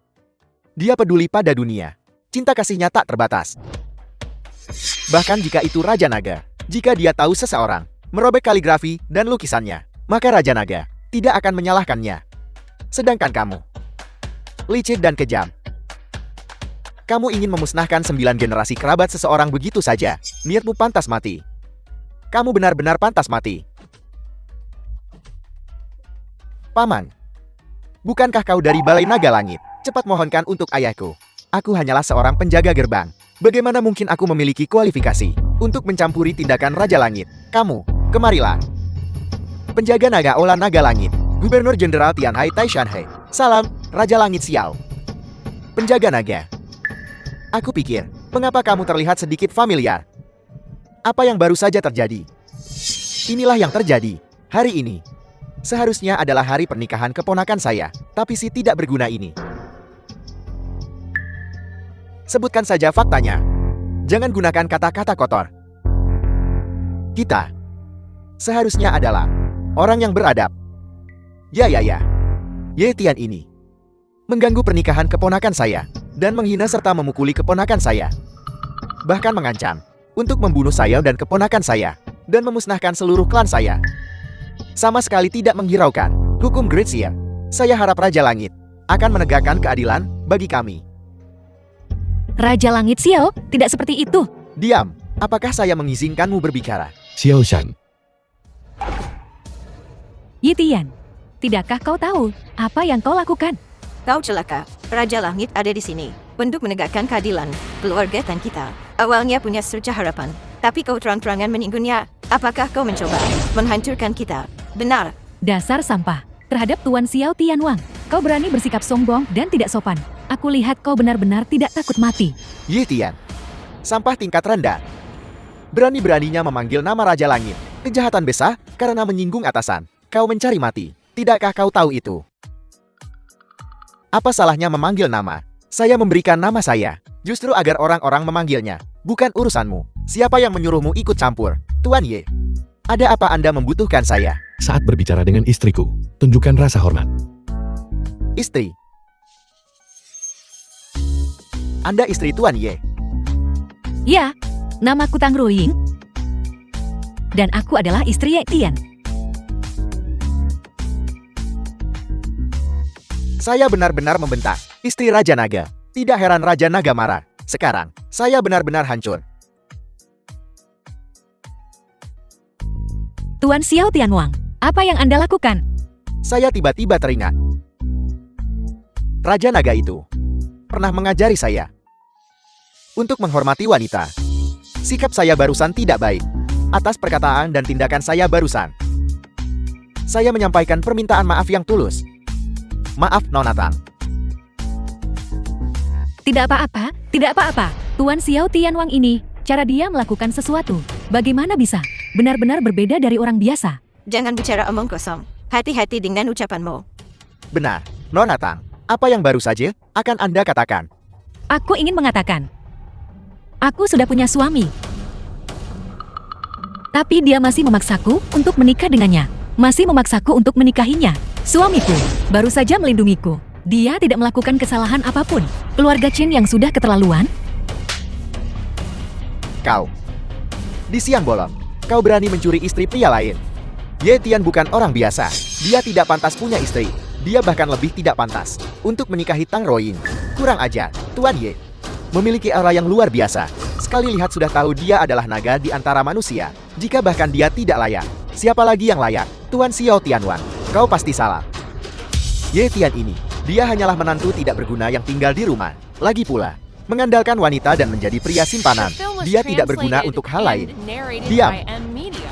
Dia peduli pada dunia. Cinta kasihnya tak terbatas. Bahkan jika itu Raja Naga, jika dia tahu seseorang merobek kaligrafi dan lukisannya, maka Raja Naga tidak akan menyalahkannya. Sedangkan kamu, licik dan kejam. Kamu ingin memusnahkan 9 generasi kerabat seseorang begitu saja. Niatmu pantas mati. Kamu benar-benar pantas mati. Paman, bukankah kau dari Balai Naga Langit? Cepat mohonkan untuk ayahku. Aku hanyalah seorang penjaga gerbang. Bagaimana mungkin aku memiliki kualifikasi untuk mencampuri tindakan Raja Langit? Kamu, kemarilah. Penjaga Naga Olah Naga Langit, Gubernur Jenderal Tianhai Taishanhai. Salam, Raja Langit Xiao. Penjaga Naga. Aku pikir, mengapa kamu terlihat sedikit familiar? Apa yang baru saja terjadi? Inilah yang terjadi. Hari ini seharusnya adalah hari pernikahan keponakan saya, tapi si tidak berguna ini. Sebutkan saja faktanya. Jangan gunakan kata-kata kotor. Kita seharusnya adalah orang yang beradab. Ya. Ye Tian ini mengganggu pernikahan keponakan saya dan menghina serta memukuli keponakan saya. Bahkan mengancam untuk membunuh saya dan keponakan saya, dan memusnahkan seluruh klan saya. Sama sekali tidak menghiraukan hukum Great Seer. Saya harap Raja Langit akan menegakkan keadilan bagi kami. Raja Langit Xiao, tidak seperti itu. Diam, apakah saya mengizinkanmu berbicara? Xiao Shan, Ye Tian, tidakkah kau tahu apa yang kau lakukan? Kau celaka. Raja Langit ada di sini untuk menegakkan keadilan keluarga dan kita. Awalnya punya secerca harapan, tapi kau terang-terangan menyinggungnya. Apakah kau mencoba menghancurkan kita? Benar. Dasar sampah. Terhadap Tuan Xiao Tianwang, kau berani bersikap sombong dan tidak sopan. Aku lihat kau benar-benar tidak takut mati. Ye Tian, sampah tingkat rendah. Berani-beraninya memanggil nama Raja Langit. Kejahatan besar karena menyinggung atasan. Kau mencari mati. Tidakkah kau tahu itu? Apa salahnya memanggil nama? Saya memberikan nama saya, justru agar orang-orang memanggilnya. Bukan urusanmu. Siapa yang menyuruhmu ikut campur? Tuan Ye. Ada apa Anda membutuhkan saya? saat berbicara dengan istriku, tunjukkan rasa hormat. Istri. Anda istri Tuan Ye. Ya, namaku Tang Ruiying. Dan aku adalah istri Ye Tian. Saya benar-benar membentak. Istri Raja Naga. Tidak heran Raja Naga marah. Sekarang, saya benar-benar hancur. Tuan Xiao Tianwang, apa yang Anda lakukan? Saya tiba-tiba teringat. Raja Naga itu pernah mengajari saya untuk menghormati wanita. Sikap saya barusan tidak baik. Atas perkataan dan tindakan saya barusan, saya menyampaikan permintaan maaf yang tulus. Maaf, Nona Tang. Tidak apa-apa, tidak apa-apa. Tuan Xiao Tianwang ini, cara dia melakukan sesuatu. Bagaimana bisa? Benar-benar berbeda dari orang biasa. Jangan bicara omong kosong. Hati-hati dengan ucapanmu. Benar, Nona Tang. Apa yang baru saja akan Anda katakan? Aku ingin mengatakan, aku sudah punya suami. Tapi dia masih memaksaku untuk menikah dengannya. Masih memaksaku untuk menikahinya. Suamiku baru saja melindungiku. Dia tidak melakukan kesalahan apapun. Keluarga Chen yang sudah keterlaluan. Kau. Di siang bolong, kau berani mencuri istri pria lain. Ye Tian bukan orang biasa. Dia tidak pantas punya istri. Dia bahkan lebih tidak pantas untuk menikahi Tang Roying. Kurang ajar, Tuan Ye. Memiliki aura yang luar biasa. Sekali lihat sudah tahu dia adalah naga di antara manusia. Jika bahkan dia tidak layak, siapa lagi yang layak? Tuan Xiao Tianwang, kau pasti salah. Ye Tian ini, dia hanyalah menantu tidak berguna yang tinggal di rumah. Lagi pula, mengandalkan wanita dan menjadi pria simpanan. The film was Dia tidak berguna translated untuk hal lain. and narrated Diam. by M Media.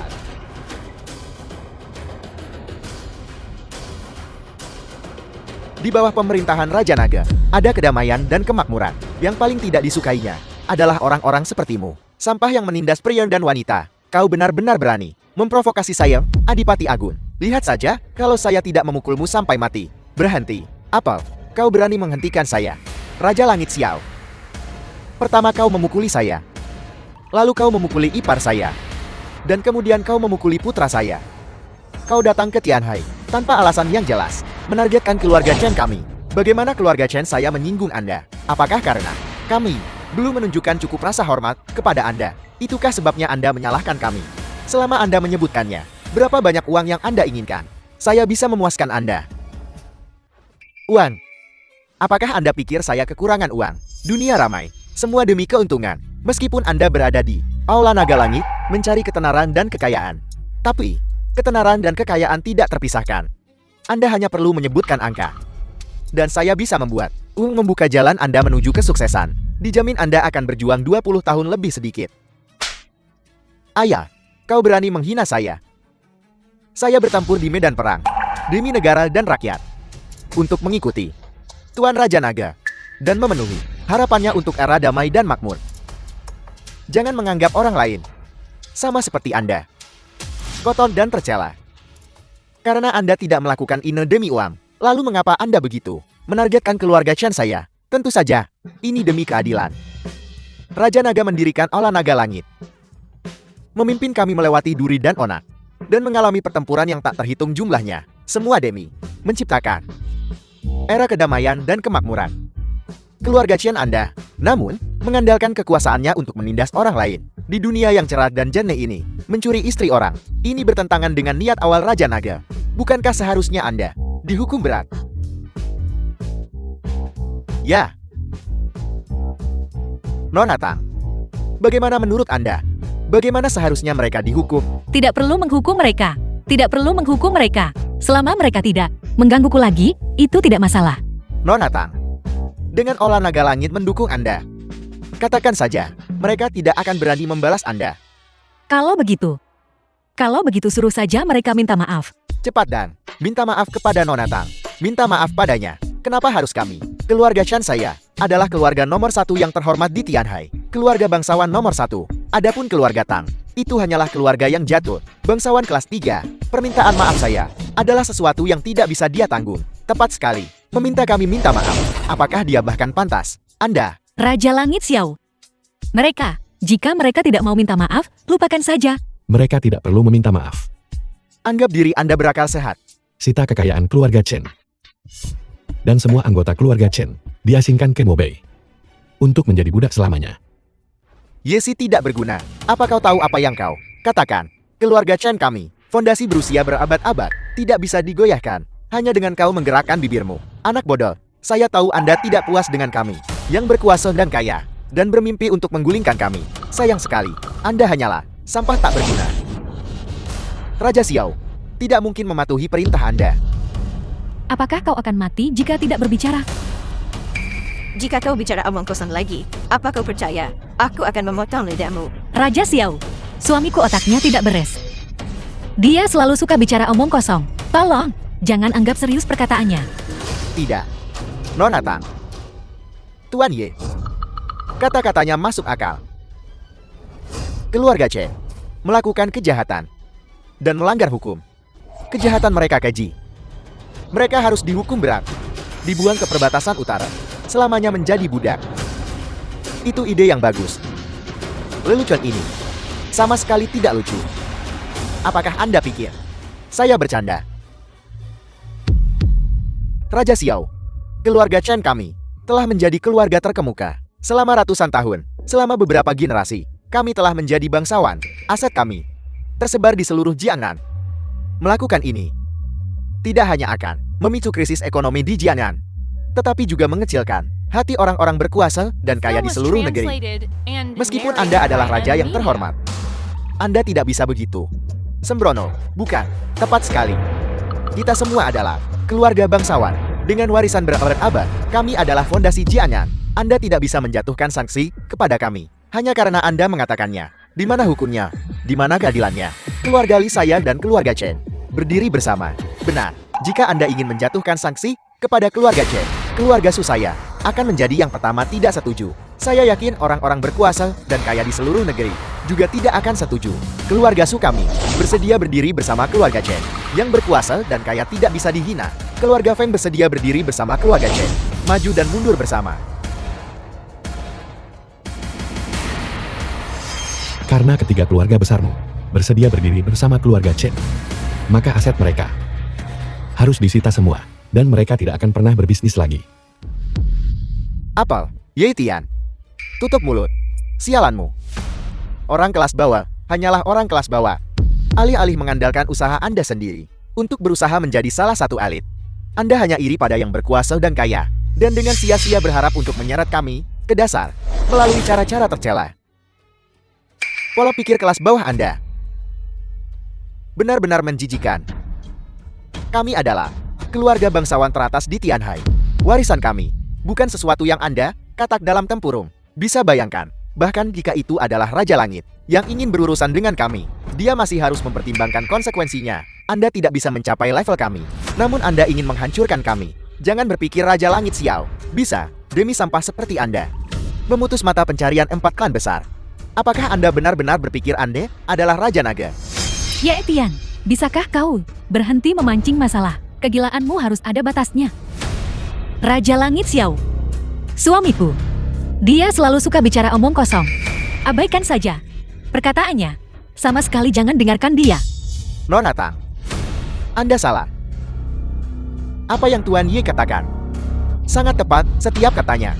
Di bawah pemerintahan Raja Naga, ada kedamaian dan kemakmuran. Yang paling tidak disukainya adalah orang-orang sepertimu. Sampah yang menindas pria dan wanita. Kau benar-benar berani memprovokasi saya, Adipati Agun. Lihat saja, kalau saya tidak memukulmu sampai mati. Berhenti. Apel, kau berani menghentikan saya. Raja Langit Xiao. Pertama kau memukuli saya. Lalu kau memukuli ipar saya. Dan kemudian kau memukuli putra saya. Kau datang ke Tianhai tanpa alasan yang jelas, menargetkan keluarga Chen kami. Bagaimana keluarga Chen saya menyinggung Anda? Apakah karena kami belum menunjukkan cukup rasa hormat kepada Anda? Itukah sebabnya Anda menyalahkan kami? Selama Anda menyebutkannya, berapa banyak uang yang Anda inginkan? Saya bisa memuaskan Anda. Uang. Apakah Anda pikir saya kekurangan uang? Dunia ramai, semua demi keuntungan. Meskipun Anda berada di Aula Naga Langit, mencari ketenaran dan kekayaan. Tapi, ketenaran dan kekayaan tidak terpisahkan. Anda hanya perlu menyebutkan angka. Dan saya bisa membuat uang membuka jalan Anda menuju kesuksesan. Dijamin Anda akan berjuang 20 tahun lebih sedikit. Ayah, kau berani menghina saya. Saya bertempur di medan perang, demi negara dan rakyat. Untuk mengikuti Tuan Raja Naga, dan memenuhi harapannya untuk era damai dan makmur. Jangan menganggap orang lain sama seperti Anda, kotor dan tercela. Karena Anda tidak melakukan ini demi uang, lalu mengapa Anda begitu menargetkan keluarga Chen saya? Tentu saja, ini demi keadilan. Raja Naga mendirikan Aula Naga Langit, memimpin kami melewati duri dan onak, dan mengalami pertempuran yang tak terhitung jumlahnya. Semua demi menciptakan era kedamaian dan kemakmuran. Keluarga Chen Anda, namun, mengandalkan kekuasaannya untuk menindas orang lain. Di dunia yang cerah dan jernih ini, mencuri istri orang, ini bertentangan dengan niat awal Raja Naga. Bukankah seharusnya Anda dihukum berat? Ya. Nona Tang, bagaimana menurut Anda? Bagaimana seharusnya mereka dihukum? Tidak perlu menghukum mereka. Tidak perlu menghukum mereka. Selama mereka tidak menggangguku lagi, itu tidak masalah. Nona Tang, dengan Aula Naga Langit mendukung Anda, katakan saja, mereka tidak akan berani membalas Anda. Kalau begitu suruh saja mereka minta maaf. Cepat dan minta maaf kepada Nona Tang. Minta maaf padanya. Kenapa harus kami? Keluarga Chen saya adalah keluarga nomor 1 yang terhormat di Tianhai. Keluarga bangsawan nomor 1. Adapun keluarga Tang, itu hanyalah keluarga yang jatuh. Bangsawan kelas 3. Permintaan maaf saya adalah sesuatu yang tidak bisa dia tanggung. Tepat sekali. Meminta kami minta maaf. Apakah dia bahkan pantas? Anda. Raja Langit Xiao. Jika mereka tidak mau minta maaf, lupakan saja. Mereka tidak perlu meminta maaf. Anggap diri Anda berakal sehat. Sita kekayaan keluarga Chen. Dan semua anggota keluarga Chen diasingkan ke Mobei untuk menjadi budak selamanya. Yesi tidak berguna. Apa kau tahu apa yang kau katakan? Keluarga Chen kami, fondasi berusia berabad-abad, tidak bisa digoyahkan. Hanya dengan kau menggerakkan bibirmu. Anak bodoh, saya tahu Anda tidak puas dengan kami, yang berkuasa dan kaya, dan bermimpi untuk menggulingkan kami. Sayang sekali, Anda hanyalah sampah tak berguna. Raja Xiao tidak mungkin mematuhi perintah Anda. Apakah kau akan mati jika tidak berbicara? Jika kau bicara omong kosong lagi, apa kau percaya? Aku akan memotong lidahmu. Raja Xiao, suamiku otaknya tidak beres. Dia selalu suka bicara omong kosong. Tolong, jangan anggap serius perkataannya. Tidak. Nona Tang. Tuan Ye. Kata-katanya masuk akal. Keluarga Chen melakukan kejahatan dan melanggar hukum. Kejahatan mereka keji. Mereka harus dihukum berat, dibuang ke perbatasan utara, selamanya menjadi budak. Itu ide yang bagus. Lelucon ini sama sekali tidak lucu. Apakah Anda pikir saya bercanda? Raja Xiao, keluarga Chen kami telah menjadi keluarga terkemuka selama ratusan tahun. Selama beberapa generasi, kami telah menjadi bangsawan. Aset kami tersebar di seluruh Jiangnan. Melakukan ini tidak hanya akan memicu krisis ekonomi di Jiangnan, tetapi juga mengecilkan hati orang-orang berkuasa dan kaya di seluruh negeri. Meskipun Anda adalah raja yang terhormat, Anda tidak bisa begitu sembrono. Bukan, tepat sekali. Kita semua adalah keluarga bangsawan dengan warisan berabad-abad. Kami adalah fondasi Jiangnan. Anda tidak bisa menjatuhkan sanksi kepada kami hanya karena Anda mengatakannya. Di mana hukumnya? Di mana keadilannya? Keluarga Li saya dan keluarga Chen berdiri bersama. Benar, jika Anda ingin menjatuhkan sanksi kepada keluarga Chen, keluarga Su saya akan menjadi yang pertama tidak setuju. Saya yakin orang-orang berkuasa dan kaya di seluruh negeri juga tidak akan setuju. Keluarga Su kami bersedia berdiri bersama keluarga Chen. Yang berkuasa dan kaya tidak bisa dihina. Keluarga Feng bersedia berdiri bersama keluarga Chen. Maju dan mundur bersama. Karena ketiga keluarga besarmu bersedia berdiri bersama keluarga Chen, maka aset mereka harus disita semua, dan mereka tidak akan pernah berbisnis lagi. Apel, Ye Tian. Tutup mulut. Sialanmu. Orang kelas bawah hanyalah orang kelas bawah. Alih-alih mengandalkan usaha Anda sendiri untuk berusaha menjadi salah satu elit, Anda hanya iri pada yang berkuasa dan kaya, dan dengan sia-sia berharap untuk menyeret kami ke dasar melalui cara-cara tercela. Pola pikir kelas bawah Anda benar-benar menjijikan. Kami adalah keluarga bangsawan teratas di Tianhai. Warisan kami bukan sesuatu yang Anda katak dalam tempurung. Bisa bayangkan, bahkan jika itu adalah Raja Langit yang ingin berurusan dengan kami, dia masih harus mempertimbangkan konsekuensinya. Anda tidak bisa mencapai level kami, namun Anda ingin menghancurkan kami. Jangan berpikir Raja Langit Xiao bisa, demi sampah seperti Anda, memutus mata pencarian 4 klan besar. Apakah Anda benar-benar berpikir Anda adalah Raja Naga? Ye Tian, bisakah kau berhenti memancing masalah? Kegilaanmu harus ada batasnya. Raja Langit Xiao, suamiku. Dia selalu suka bicara omong kosong. Abaikan saja perkataannya. Sama sekali jangan dengarkan dia. Nona Tang, Anda salah. Apa yang Tuan Ye katakan sangat tepat setiap katanya.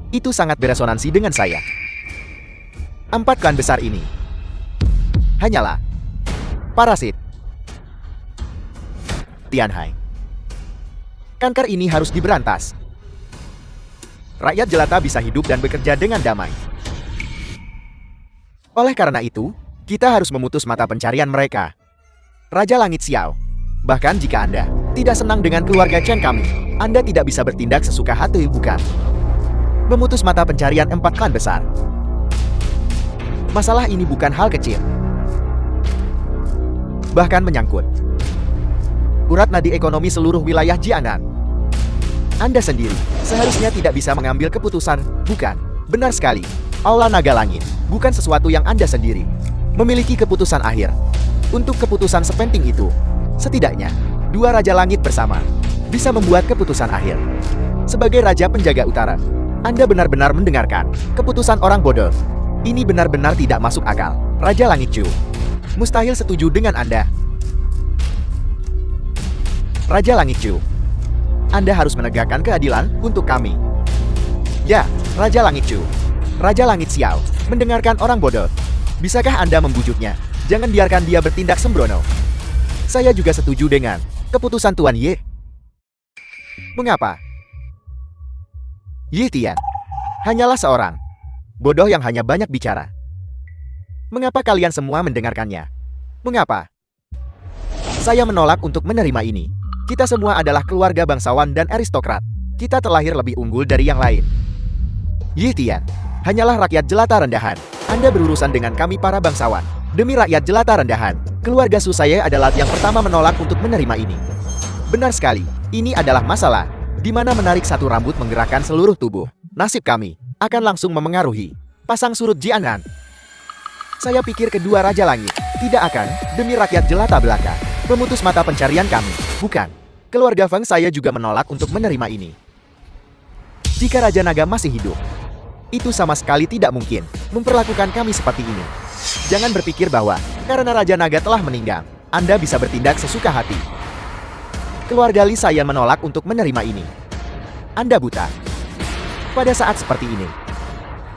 Itu sangat beresonansi dengan saya. 4 klan besar ini hanyalah parasit Tianhai. Kanker ini harus diberantas. Rakyat jelata bisa hidup dan bekerja dengan damai. Oleh karena itu, kita harus memutus mata pencarian mereka. Raja Langit Xiao, bahkan jika Anda tidak senang dengan keluarga Chen kami, Anda tidak bisa bertindak sesuka hati, bukan? Memutus mata pencarian 4 klan besar. Masalah ini bukan hal kecil. Bahkan menyangkut urat nadi ekonomi seluruh wilayah Jiangnan. Anda sendiri seharusnya tidak bisa mengambil keputusan, bukan? Benar sekali. Aula Naga Langit bukan sesuatu yang Anda sendiri memiliki keputusan akhir. Untuk keputusan sepenting itu, setidaknya 2 Raja Langit bersama bisa membuat keputusan akhir. Sebagai Raja Penjaga Utara, Anda benar-benar mendengarkan keputusan orang bodoh. Ini benar-benar tidak masuk akal. Raja Langit Chu mustahil setuju dengan Anda. Raja Langit Chu, Anda harus menegakkan keadilan untuk kami. Ya, Raja Langit Chu. Raja Langit Xiao mendengarkan orang bodoh. Bisakah Anda membujuknya? Jangan biarkan dia bertindak sembrono. Saya juga setuju dengan keputusan Tuan Ye. Mengapa? Ye Tian hanyalah seorang bodoh yang hanya banyak bicara. Mengapa kalian semua mendengarkannya? Mengapa? Saya menolak untuk menerima ini. Kita semua adalah keluarga bangsawan dan aristokrat. Kita terlahir lebih unggul dari yang lain. Yi Tian, hanyalah rakyat jelata rendahan. Anda berurusan dengan kami para bangsawan. Demi rakyat jelata rendahan, keluarga Susaye adalah yang pertama menolak untuk menerima ini. Benar sekali, ini adalah masalah, di mana menarik satu rambut menggerakkan seluruh tubuh. Nasib kami akan langsung memengaruhi. Pasang surut Jianan. Saya pikir kedua Raja Langit tidak akan, demi rakyat jelata belaka, memutus mata pencarian kami. Bukan, keluarga Feng saya juga menolak untuk menerima ini. Jika Raja Naga masih hidup, itu sama sekali tidak mungkin memperlakukan kami seperti ini. Jangan berpikir bahwa karena Raja Naga telah meninggal, Anda bisa bertindak sesuka hati. Keluarga Li saya menolak untuk menerima ini. Anda buta. Pada saat seperti ini,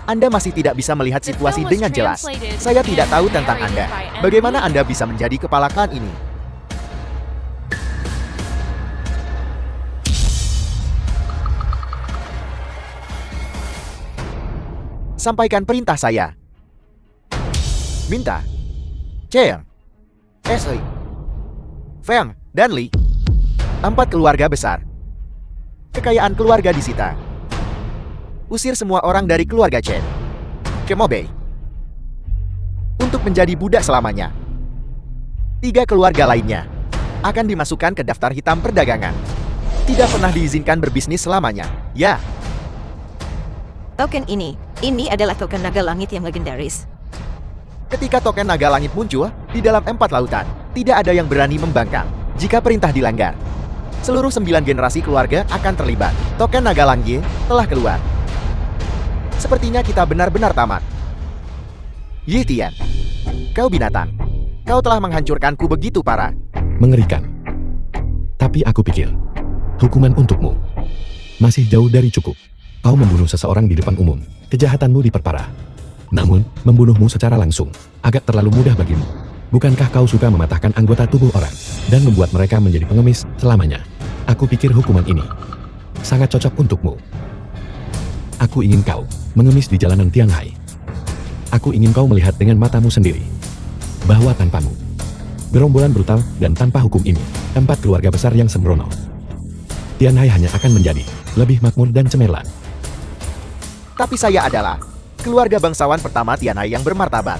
Anda masih tidak bisa melihat situasi dengan jelas. Saya tidak tahu tentang Anda. Bagaimana Anda bisa menjadi kepala klan ini? Sampaikan perintah saya. Minta. Cheng, Ashley, Feng, dan Li. 4 keluarga besar. Kekayaan keluarga disita. Usir semua orang dari keluarga Chen ke Mobei untuk menjadi budak selamanya. 3 keluarga lainnya akan dimasukkan ke daftar hitam perdagangan. Tidak pernah diizinkan berbisnis selamanya. Ya. Token ini adalah token naga langit yang legendaris. Ketika token naga langit muncul di dalam 4 lautan, tidak ada yang berani membangkang jika perintah dilanggar. Seluruh 9 generasi keluarga akan terlibat. Token naga langit telah keluar. Sepertinya kita benar-benar tamat. Yi Tian, kau binatang. Kau telah menghancurkanku begitu parah. Mengerikan. Tapi aku pikir, hukuman untukmu masih jauh dari cukup. Kau membunuh seseorang di depan umum. Kejahatanmu diperparah. Namun, membunuhmu secara langsung agak terlalu mudah bagimu. Bukankah kau suka mematahkan anggota tubuh orang dan membuat mereka menjadi pengemis selamanya? Aku pikir hukuman ini sangat cocok untukmu. Aku ingin kau mengemis di jalanan Tianhai. Aku ingin kau melihat dengan matamu sendiri bahwa tanpamu, gerombolan brutal dan tanpa hukum ini, 4 keluarga besar yang sembrono, Tianhai hanya akan menjadi lebih makmur dan cemerlang. Tapi saya adalah keluarga bangsawan pertama Tianhai yang bermartabat,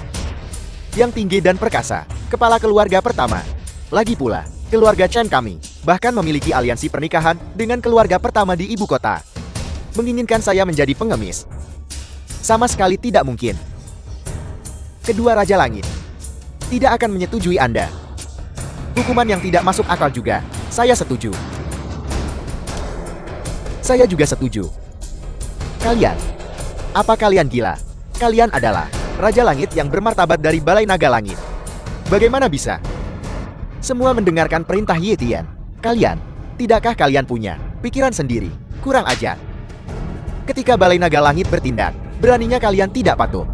yang tinggi dan perkasa, kepala keluarga pertama. Lagi pula, keluarga Chen kami bahkan memiliki aliansi pernikahan dengan keluarga pertama di ibu kota. Menginginkan saya menjadi pengemis sama sekali tidak mungkin. Kedua Raja Langit tidak akan menyetujui Anda. Hukuman yang tidak masuk akal juga. Saya setuju. Saya juga setuju. Kalian, apa kalian gila? Kalian adalah Raja Langit yang bermartabat dari Balai Naga Langit. Bagaimana bisa? Semua mendengarkan perintah Yi Tian. Kalian, tidakkah kalian punya pikiran sendiri? Kurang ajar. Ketika Balai Naga Langit bertindak, beraninya kalian tidak patuh.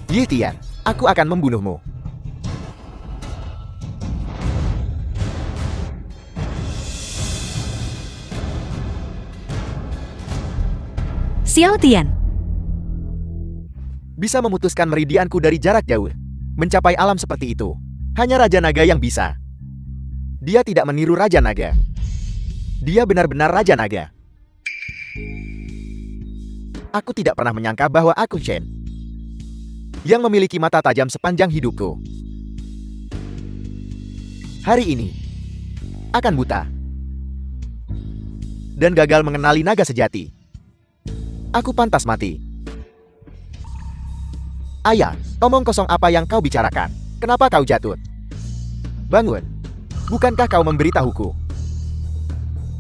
Yi Tian, aku akan membunuhmu. Xiao Tian, Bisa memutuskan meridianku dari jarak jauh. Mencapai alam seperti itu, hanya Raja Naga yang bisa. Dia tidak meniru Raja Naga. Dia benar-benar Raja Naga. Aku tidak pernah menyangka bahwa aku Chen, yang memiliki mata tajam sepanjang hidupku, hari ini akan buta dan gagal mengenali naga sejati. Aku pantas mati. Ayah, omong kosong apa yang kau bicarakan? Kenapa kau jatuh? Bangun. Bukankah kau memberitahuku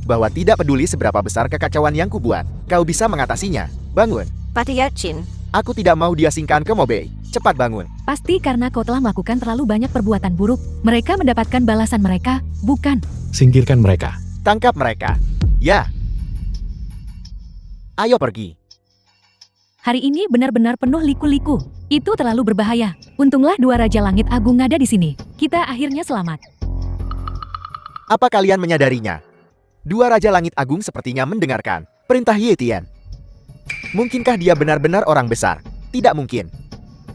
bahwa tidak peduli seberapa besar kekacauan yang kubuat, kau bisa mengatasinya? Bangun. Patiyat Chin, Aku tidak mau diasingkan ke Mobei. Cepat bangun. pasti karena kau telah melakukan terlalu banyak perbuatan buruk. Mereka mendapatkan balasan mereka, bukan? Singkirkan mereka. Tangkap mereka. Ya. Ayo pergi. Hari ini benar-benar penuh liku-liku. Itu terlalu berbahaya. Untunglah 2 Raja Langit Agung ada di sini. Kita akhirnya selamat. Apa kalian menyadarinya? 2 Raja Langit Agung sepertinya mendengarkan perintah Yi Tian. Mungkinkah dia benar-benar orang besar? Tidak mungkin.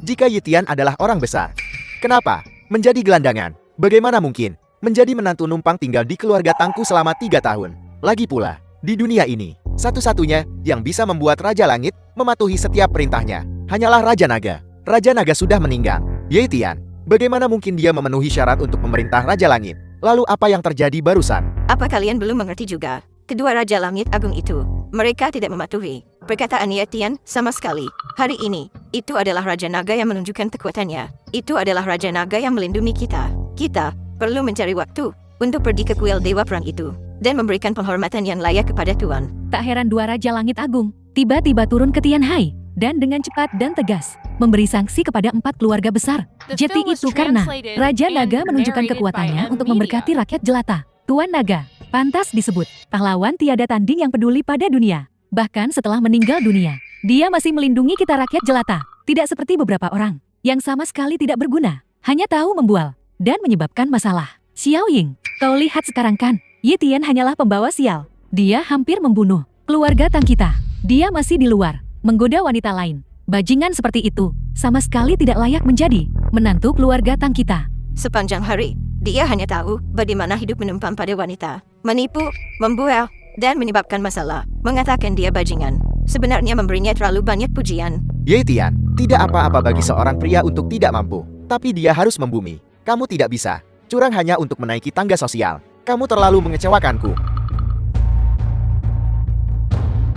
Jika Yi Tian adalah orang besar, kenapa menjadi gelandangan? Bagaimana mungkin menjadi menantu numpang tinggal di keluarga Tangku selama 3 tahun. Lagi pula, di dunia ini, satu-satunya yang bisa membuat Raja Langit mematuhi setiap perintahnya hanyalah Raja Naga. Raja Naga sudah meninggal. Ye Tian, bagaimana mungkin dia memenuhi syarat untuk memerintah Raja Langit? Lalu apa yang terjadi barusan? Apa kalian belum mengerti juga? Kedua Raja Langit Agung itu, mereka tidak mematuhi perkataan Ye Tian sama sekali. Hari ini, itu adalah Raja Naga yang menunjukkan kekuatannya. Itu adalah Raja Naga yang melindungi kita. Kita perlu mencari waktu untuk pergi ke kuil Dewa Perang itu dan memberikan penghormatan yang layak kepada Tuan. Tak heran dua Raja Langit Agung tiba-tiba turun ke Tianhai dan dengan cepat dan tegas memberi sanksi kepada 4 keluarga besar. The Jadi film was itu karena translated Raja and Naga menunjukkan narrated kekuatannya by untuk Media. memberkati rakyat jelata. Tuan Naga pantas disebut pahlawan tiada tanding yang peduli pada dunia. Bahkan setelah meninggal dunia, dia masih melindungi kita rakyat jelata. Tidak seperti beberapa orang yang sama sekali tidak berguna, hanya tahu membual dan menyebabkan masalah. Xiao Ying, kau lihat sekarang kan, Ye Tian hanyalah pembawa sial. Dia hampir membunuh keluarga Tang kita. Dia masih di luar, menggoda wanita lain. Bajingan seperti itu sama sekali tidak layak menjadi menantu keluarga Tang kita. Sepanjang hari, dia hanya tahu bagaimana hidup menumpang pada wanita, menipu, membual, dan menyebabkan masalah. Mengatakan dia bajingan, sebenarnya memberinya terlalu banyak pujian. Ye Tian, tidak apa-apa bagi seorang pria untuk tidak mampu. Tapi dia harus membumi. Kamu tidak bisa curang hanya untuk menaiki tangga sosial. Kamu terlalu mengecewakanku.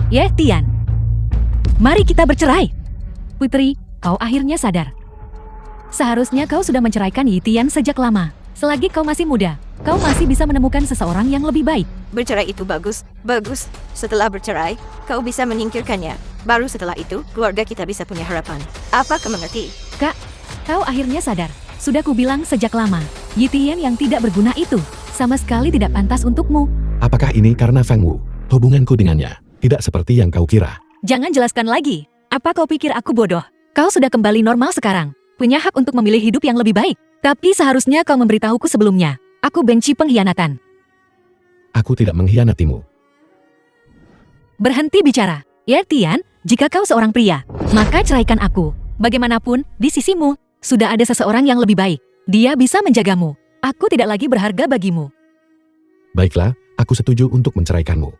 Ye Tian, mari kita bercerai. Putri, kau akhirnya sadar. Seharusnya kau sudah menceraikan Ye Tian sejak lama. Selagi kau masih muda, kau masih bisa menemukan seseorang yang lebih baik. Bercerai itu bagus, bagus. Setelah bercerai, kau bisa menyingkirkannya. Baru setelah itu, keluarga kita bisa punya harapan. Apa kau mengerti? Kak, kau akhirnya sadar. Sudah kubilang sejak lama, Ye Tian yang tidak berguna itu sama sekali tidak pantas untukmu. Apakah ini karena Feng Wu? Hubunganku dengannya tidak seperti yang kau kira. Jangan jelaskan lagi. Apa kau pikir aku bodoh? Kau sudah kembali normal sekarang. Punya hak untuk memilih hidup yang lebih baik. Tapi seharusnya kau memberitahuku sebelumnya. Aku benci pengkhianatan. Aku tidak mengkhianatimu. Berhenti bicara. Ye Tian, jika kau seorang pria, maka ceraikan aku. Bagaimanapun, di sisimu, sudah ada seseorang yang lebih baik. Dia bisa menjagamu. Aku tidak lagi berharga bagimu. Baiklah, aku setuju untuk menceraikanmu.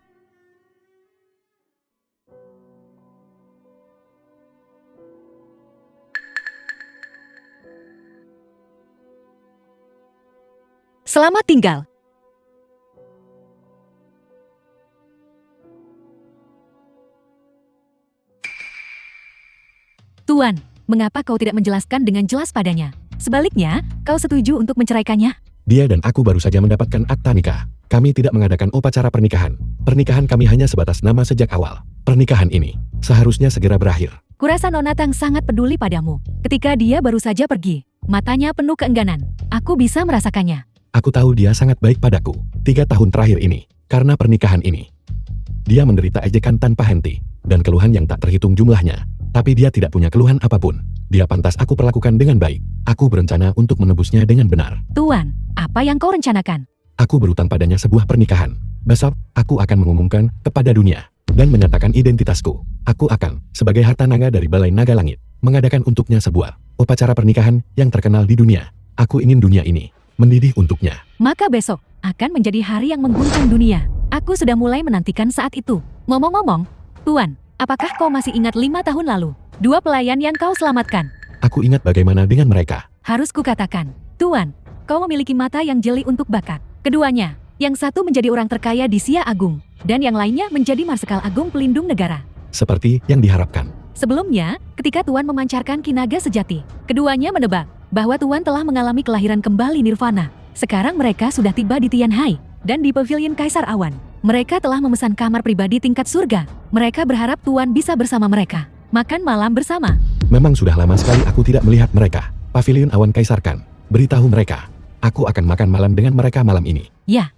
Selamat tinggal. Tuan, mengapa kau tidak menjelaskan dengan jelas padanya? Sebaliknya, kau setuju untuk menceraikannya? Dia dan aku baru saja mendapatkan akta nikah. Kami tidak mengadakan upacara pernikahan. Pernikahan kami hanya sebatas nama sejak awal. Pernikahan ini seharusnya segera berakhir. Kurasa Nona Tang sangat peduli padamu. Ketika dia baru saja pergi, matanya penuh keengganan. Aku bisa merasakannya. Aku tahu dia sangat baik padaku 3 tahun terakhir ini. Karena pernikahan ini, dia menderita ejekan tanpa henti dan keluhan yang tak terhitung jumlahnya. Tapi dia tidak punya keluhan apapun. Dia pantas aku perlakukan dengan baik. Aku berencana untuk menebusnya dengan benar. Tuan, apa yang kau rencanakan? Aku berutang padanya sebuah pernikahan. Besok, aku akan mengumumkan kepada dunia dan menyatakan identitasku. Aku akan, sebagai harta naga dari Balai Naga Langit, mengadakan untuknya sebuah upacara pernikahan yang terkenal di dunia. Aku ingin dunia ini mendidih untuknya. Maka besok akan menjadi hari yang mengguncang dunia. Aku sudah mulai menantikan saat itu. Ngomong-ngomong, Tuan, apakah kau masih ingat 5 tahun lalu? 2 pelayan yang kau selamatkan. Aku ingat bagaimana dengan mereka. Harus kukatakan, Tuan, kau memiliki mata yang jeli untuk bakat. Keduanya, yang satu menjadi orang terkaya di Sia Agung, dan yang lainnya menjadi Marsekal Agung pelindung negara. Seperti yang diharapkan. Sebelumnya, ketika Tuan memancarkan kinaga sejati, keduanya menebak bahwa Tuan telah mengalami kelahiran kembali Nirvana. Sekarang mereka sudah tiba di Tianhai dan di Pavilion Kaisar Awan. Mereka telah memesan kamar pribadi tingkat surga. Mereka berharap Tuan bisa bersama mereka makan malam bersama. Memang sudah lama sekali aku tidak melihat mereka. Pavilion Awan Kaisarkan. Beritahu mereka, aku akan makan malam dengan mereka malam ini. Ya,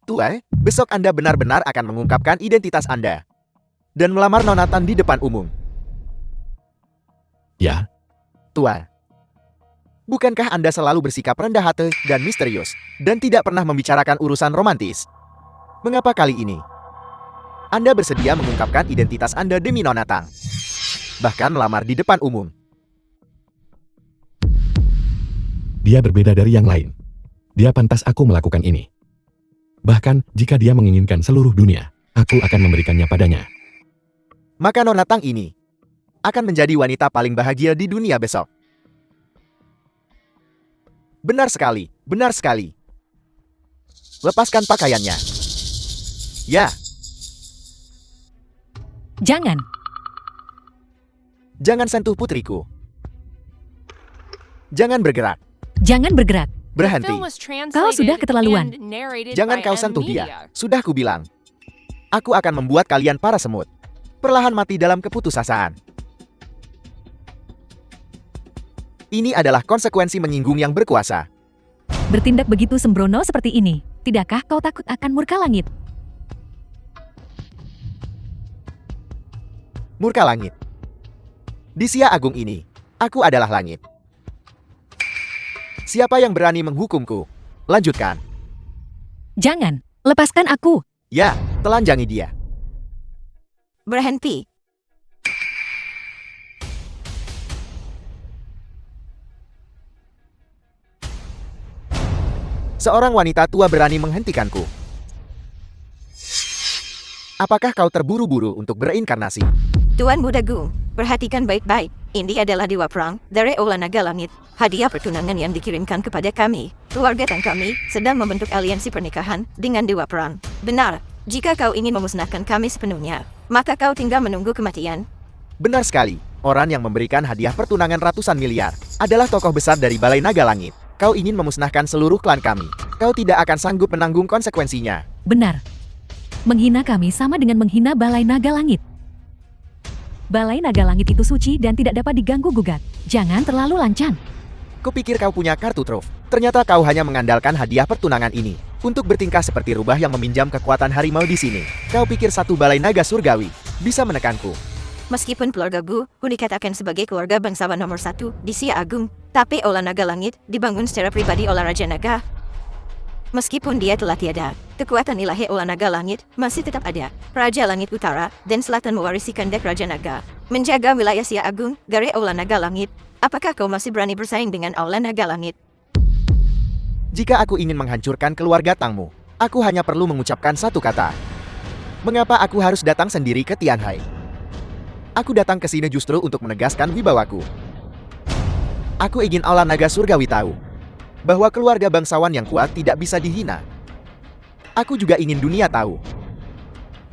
Tuan, besok Anda benar-benar akan mengungkapkan identitas Anda dan melamar Nona Tan di depan umum. Ya, Tuan, bukankah Anda selalu bersikap rendah hati dan misterius, dan tidak pernah membicarakan urusan romantis? Mengapa kali ini Anda bersedia mengungkapkan identitas Anda demi Nona Tang? Bahkan melamar di depan umum. Dia berbeda dari yang lain. Dia pantas aku melakukan ini. Bahkan, jika dia menginginkan seluruh dunia, aku akan memberikannya padanya. Maka Nona Tang ini akan menjadi wanita paling bahagia di dunia besok. Benar sekali, benar sekali. Lepaskan pakaiannya. Ya, Jangan. jangan sentuh putriku. Jangan bergerak. Jangan bergerak. Berhenti. Film was Kau sudah translated keterlaluan. and narrated Jangan by kau M sentuh Media. dia. Sudah kubilang. Aku akan membuat kalian para semut perlahan mati dalam keputusasaan. Ini adalah konsekuensi menyinggung yang berkuasa. Bertindak begitu sembrono seperti ini. Tidakkah kau takut akan murka langit? Murka langit. Di Sia Agung ini, aku adalah langit. Siapa yang berani menghukumku? Lanjutkan. Jangan. Lepaskan aku. Ya, telanjangi dia. Berhenti. Seorang wanita tua berani menghentikanku. Apakah kau terburu-buru untuk berinkarnasi? Tuan Muda Gung, perhatikan baik-baik. Ini adalah dewa perang dari Ola Naga Langit. Hadiah pertunangan yang dikirimkan kepada kami. Keluarga Tang kami sedang membentuk aliansi pernikahan dengan dewa perang. Benar, jika kau ingin memusnahkan kami sepenuhnya, maka kau tinggal menunggu kematian. Benar sekali. Orang yang memberikan hadiah pertunangan ratusan miliar adalah tokoh besar dari Balai Naga Langit. Kau ingin memusnahkan seluruh klan kami. Kau tidak akan sanggup menanggung konsekuensinya. Benar. Menghina kami sama dengan menghina Balai Naga Langit. Balai Naga Langit itu suci dan tidak dapat diganggu-gugat. Jangan terlalu lancang. Kupikir kau punya kartu truf. Ternyata kau hanya mengandalkan hadiah pertunangan ini untuk bertingkah seperti rubah yang meminjam kekuatan harimau di sini. Kau pikir satu Balai Naga Surgawi bisa menekanku? Meskipun keluarga Gu dikatakan sebagai keluarga bangsawan nomor 1 di Sia Agung, tapi Ola Naga Langit dibangun secara pribadi oleh Raja Naga. Meskipun dia telah tiada, kekuatan ilahi Ola Naga Langit masih tetap ada. Raja Langit Utara dan Selatan mewarisi kehendak Raja Naga menjaga wilayah Sia Agung dari Ola Naga Langit. Apakah kau masih berani bersaing dengan Ola Naga Langit? Jika aku ingin menghancurkan keluarga Tangmu, aku hanya perlu mengucapkan satu kata. Mengapa aku harus datang sendiri ke Tianhai? Aku datang ke sini justru untuk menegaskan wibawaku. Aku ingin Ola Naga Surgawi tahu bahwa keluarga bangsawan yang kuat tidak bisa dihina. Aku juga ingin dunia tahu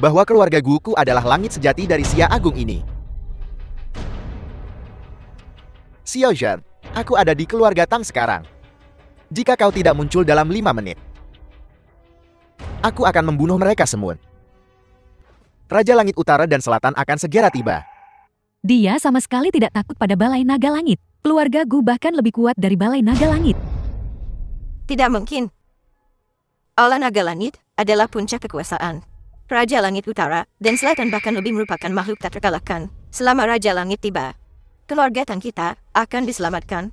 bahwa keluarga Guku adalah langit sejati dari Sia Agung ini. Xiao Zhen, aku ada di keluarga Tang sekarang. Jika kau tidak muncul dalam 5 menit, aku akan membunuh mereka semua. Raja Langit Utara dan Selatan akan segera tiba. Dia sama sekali tidak takut pada Balai Naga Langit. Keluarga Gu bahkan lebih kuat dari Balai Naga Langit. Tidak mungkin. Ola Naga Langit adalah puncak kekuasaan. Raja Langit Utara dan Selatan bahkan lebih merupakan makhluk tak terkalahkan. Selama Raja Langit tiba, keluarga Tang kita akan diselamatkan.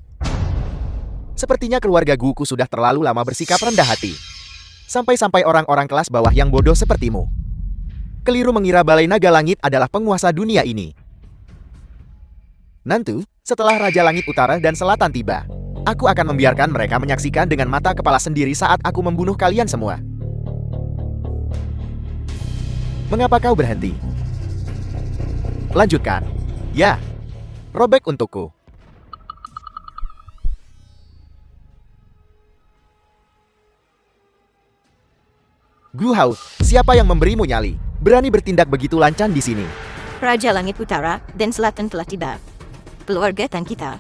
Sepertinya keluarga Guku sudah terlalu lama bersikap rendah hati. Sampai-sampai orang-orang kelas bawah yang bodoh sepertimu keliru mengira Balai Naga Langit adalah penguasa dunia ini. Nanti, setelah Raja Langit Utara dan Selatan tiba, aku akan membiarkan mereka menyaksikan dengan mata kepala sendiri saat aku membunuh kalian semua. Mengapa kau berhenti? Lanjutkan. Ya, robek untukku. Gu Hao, siapa yang memberimu nyali? Berani bertindak begitu lancang di sini. Raja Langit Utara dan Selatan telah tiba. Keluarga Tang kita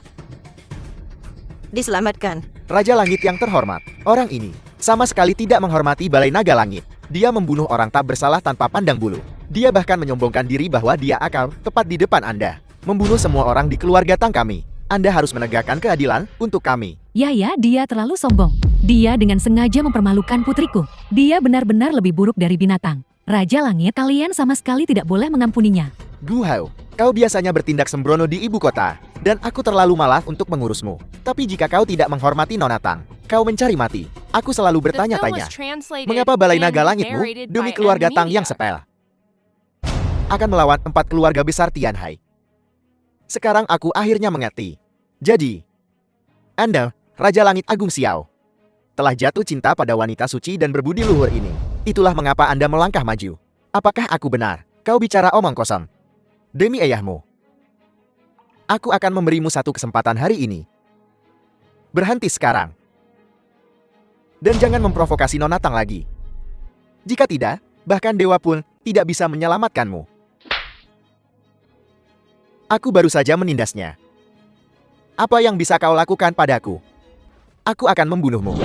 diselamatkan. Raja Langit yang terhormat, orang ini sama sekali tidak menghormati Balai Naga Langit. Dia membunuh orang tak bersalah tanpa pandang bulu. Dia bahkan menyombongkan diri bahwa dia akan tepat di depan Anda, membunuh semua orang di keluarga Tang kami. Anda harus menegakkan keadilan untuk kami. Ya, dia terlalu sombong. Dia dengan sengaja mempermalukan putriku. Dia benar-benar lebih buruk dari binatang. Raja Langit, kalian sama sekali tidak boleh mengampuninya. Gu Hao, kau biasanya bertindak sembrono di ibu kota, dan aku terlalu malas untuk mengurusmu. Tapi jika kau tidak menghormati Nona Tang, kau mencari mati. Aku selalu The film bertanya-tanya, was translated mengapa Balai and Naga Langitmu narrated demi by keluarga M Tang yang Media. sepel akan melawan 4 keluarga besar Tianhai. Sekarang aku akhirnya mengerti. Jadi, Anda Raja Langit Agung Xiao, telah jatuh cinta pada wanita suci dan berbudi luhur ini. Itulah mengapa Anda melangkah maju. Apakah aku benar? Kau bicara omong kosong. Demi ayahmu, aku akan memberimu satu kesempatan hari ini. Berhenti sekarang. Dan jangan memprovokasi Nona Tang lagi. Jika tidak, bahkan dewa pun tidak bisa menyelamatkanmu. Aku baru saja menindasnya. Apa yang bisa kau lakukan padaku? Aku akan membunuhmu.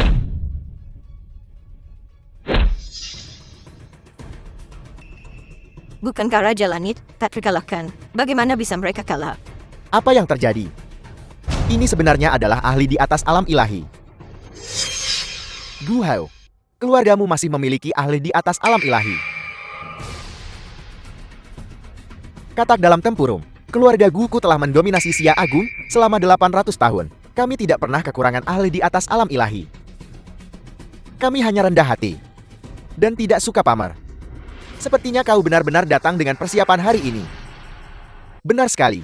Bukankah Raja Langit tak terkalahkan? Bagaimana bisa mereka kalah? Apa yang terjadi? Ini sebenarnya adalah ahli di atas alam ilahi. Gu Hao, keluargamu masih memiliki ahli di atas alam ilahi. Katak dalam tempurung, keluarga Guku telah mendominasi Xia Agung selama 800 tahun. Kami tidak pernah kekurangan ahli di atas alam ilahi. Kami hanya rendah hati dan tidak suka pamer. Sepertinya kau benar-benar datang dengan persiapan hari ini. Benar sekali.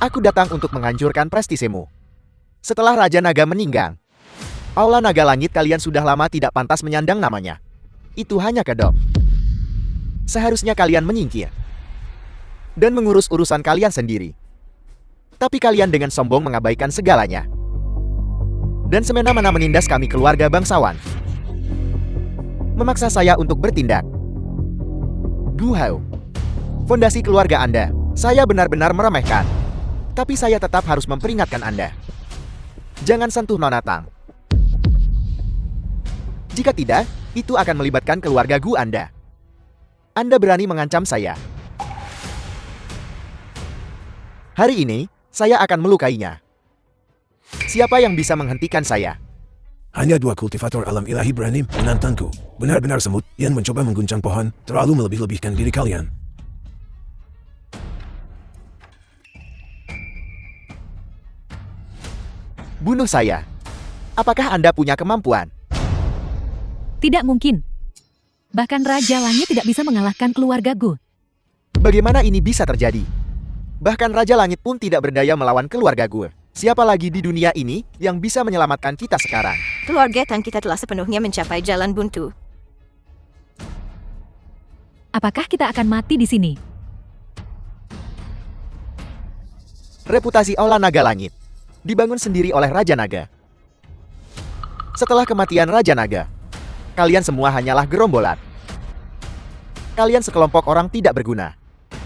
Aku datang untuk menghancurkan prestisemu. Setelah Raja Naga meninggal, Aula Naga Langit kalian sudah lama tidak pantas menyandang namanya. Itu hanya kedok. Seharusnya kalian menyingkir dan mengurus urusan kalian sendiri. Tapi kalian dengan sombong mengabaikan segalanya. Dan semena-mena menindas kami keluarga bangsawan. Memaksa saya untuk bertindak. Gu Hao, fondasi keluarga Anda, saya benar-benar meremehkan. Tapi saya tetap harus memperingatkan Anda. Jangan sentuh Nona Tang. Jika tidak, itu akan melibatkan keluarga Gu Anda. Anda berani mengancam saya. Hari ini, saya akan melukainya. Siapa yang bisa menghentikan saya? Hanya 2 kultivator alam ilahi berani menantangku. Benar-benar semut yang mencoba mengguncang pohon, terlalu melebih-lebihkan diri kalian. Bunuh saya. Apakah Anda punya kemampuan? Tidak mungkin. Bahkan Raja Langit tidak bisa mengalahkan keluarga Gu. Bagaimana ini bisa terjadi? Bahkan Raja Langit pun tidak berdaya melawan keluarga Gu. Siapa lagi di dunia ini yang bisa menyelamatkan kita sekarang? Keluarga Tang kita telah sepenuhnya mencapai jalan buntu. Apakah kita akan mati di sini? Reputasi Aula Naga Langit dibangun sendiri oleh Raja Naga. Setelah kematian Raja Naga, kalian semua hanyalah gerombolan. Kalian sekelompok orang tidak berguna.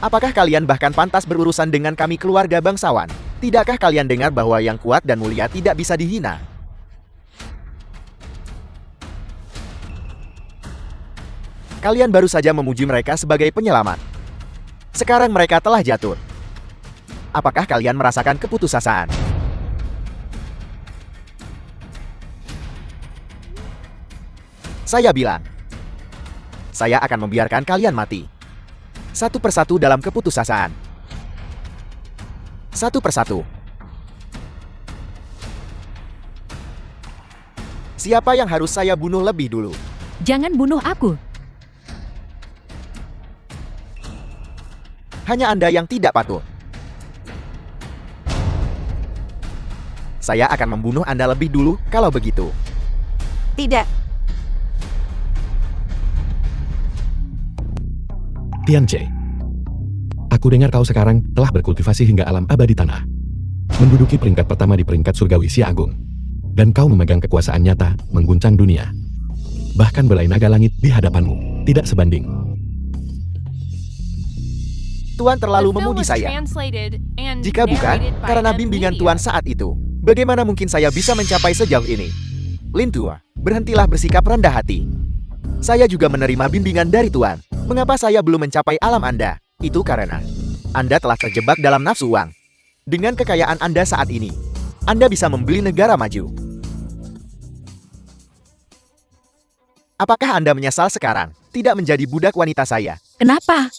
Apakah kalian bahkan pantas berurusan dengan kami keluarga bangsawan? Tidakkah kalian dengar bahwa yang kuat dan mulia tidak bisa dihina? Kalian baru saja memuji mereka sebagai penyelamat. Sekarang mereka telah jatuh. Apakah kalian merasakan keputusasaan? Saya bilang, saya akan membiarkan kalian mati. Satu persatu dalam keputusasaan. Satu persatu. Siapa yang harus saya bunuh lebih dulu? Jangan bunuh aku. Hanya Anda yang tidak patuh. Saya akan membunuh Anda lebih dulu kalau begitu. Tidak. Tianche, aku dengar kau sekarang telah berkultivasi hingga alam abadi tanah. Menduduki peringkat pertama di peringkat surgawi Xia Agung. Dan kau memegang kekuasaan nyata, mengguncang dunia. Bahkan belai naga langit di hadapanmu, tidak sebanding. Tuan terlalu The film memuji was saya. translated and Jika bukan, narrated by karena Ed bimbingan Media. Tuan saat itu, bagaimana mungkin saya bisa mencapai sejauh ini? Lin Tua, berhentilah bersikap rendah hati. Saya juga menerima bimbingan dari Tuan. Mengapa saya belum mencapai alam Anda? Itu karena Anda telah terjebak dalam nafsu uang. Dengan kekayaan Anda saat ini, Anda bisa membeli negara maju. Apakah Anda menyesal sekarang tidak menjadi budak wanita saya? Kenapa?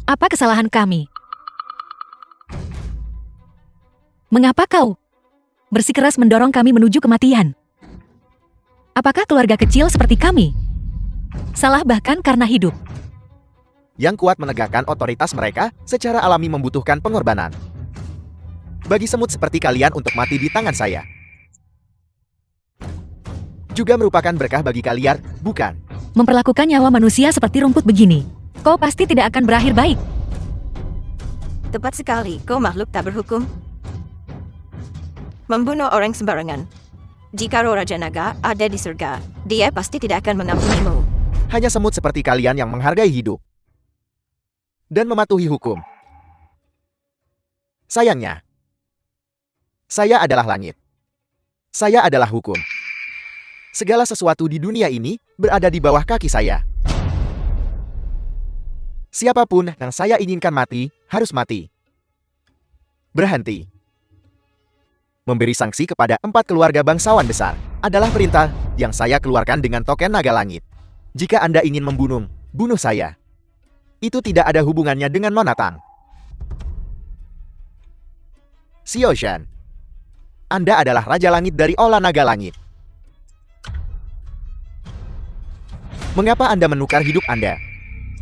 Apa kesalahan kami? Mengapa kau bersikeras mendorong kami menuju kematian? Apakah keluarga kecil seperti kami salah bahkan karena hidup? Yang kuat menegakkan otoritas mereka secara alami membutuhkan pengorbanan. bagi semut seperti kalian untuk mati di tangan saya. Juga merupakan berkah bagi kalian, bukan? Memperlakukan nyawa manusia seperti rumput begini. Kau pasti tidak akan berakhir baik. Tepat sekali, kau makhluk tak berhukum. Membunuh orang sembarangan. Jika roh Raja Naga ada di surga, dia pasti tidak akan mengampunimu. Hanya semut seperti kalian yang menghargai hidup dan mematuhi hukum. Sayangnya, saya adalah langit. Saya adalah hukum. Segala sesuatu di dunia ini berada di bawah kaki saya. Siapapun yang saya inginkan mati, harus mati. Berhenti. Memberi sanksi kepada 4 keluarga bangsawan besar adalah perintah yang saya keluarkan dengan token naga langit. Jika Anda ingin membunuh, bunuh saya. Itu tidak ada hubungannya dengan Nona Tang. Xiao Shan, Anda adalah Raja Langit dari Olah Naga Langit. Mengapa Anda menukar hidup Anda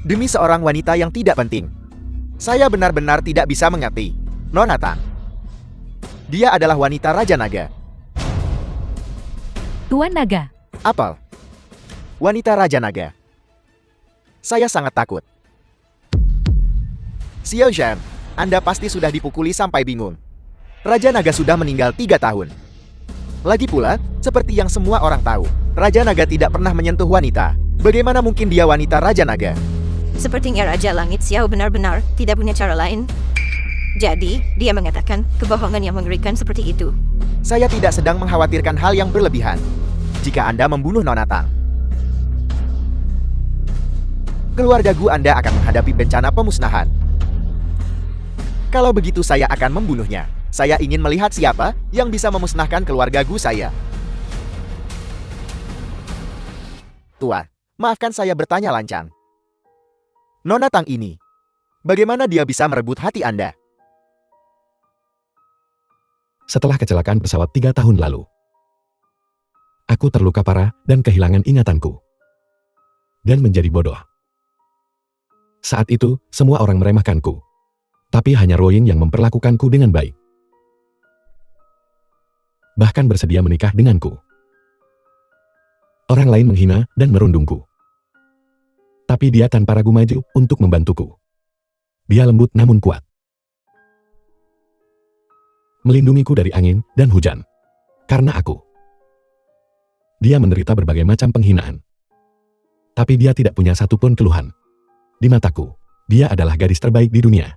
demi seorang wanita yang tidak penting? Saya benar-benar tidak bisa mengerti. Nona Tang, dia adalah wanita Raja Naga. Tuan Naga, Apel, wanita Raja Naga. Saya sangat takut. Xiao Shan, Anda pasti sudah dipukuli sampai bingung. Raja Naga sudah meninggal 3 tahun. Lagi pula, seperti yang semua orang tahu, Raja Naga tidak pernah menyentuh wanita. Bagaimana mungkin dia wanita Raja Naga? Sepertinya Raja Langit Xiao benar-benar tidak punya cara lain. Jadi, dia mengatakan kebohongan yang mengerikan seperti itu. Saya tidak sedang mengkhawatirkan hal yang berlebihan. Jika Anda membunuh Nona Tang, keluarga Gu Anda akan menghadapi bencana pemusnahan. Kalau begitu saya akan membunuhnya. Saya ingin melihat siapa yang bisa memusnahkan keluarga Gu saya. Tuan, maafkan saya bertanya lancang. Nona Tang ini, bagaimana dia bisa merebut hati Anda? Setelah kecelakaan pesawat 3 tahun lalu, aku terluka parah dan kehilangan ingatanku. Dan menjadi bodoh. Saat itu, semua orang meremehkanku. Tapi hanya Roying yang memperlakukanku dengan baik. Bahkan bersedia menikah denganku. Orang lain menghina dan merundungku. Tapi dia tanpa ragu maju untuk membantuku. Dia lembut namun kuat. Melindungiku dari angin dan hujan. Karena aku. Dia menderita berbagai macam penghinaan. Tapi dia tidak punya satupun keluhan. Di mataku, dia adalah gadis terbaik di dunia.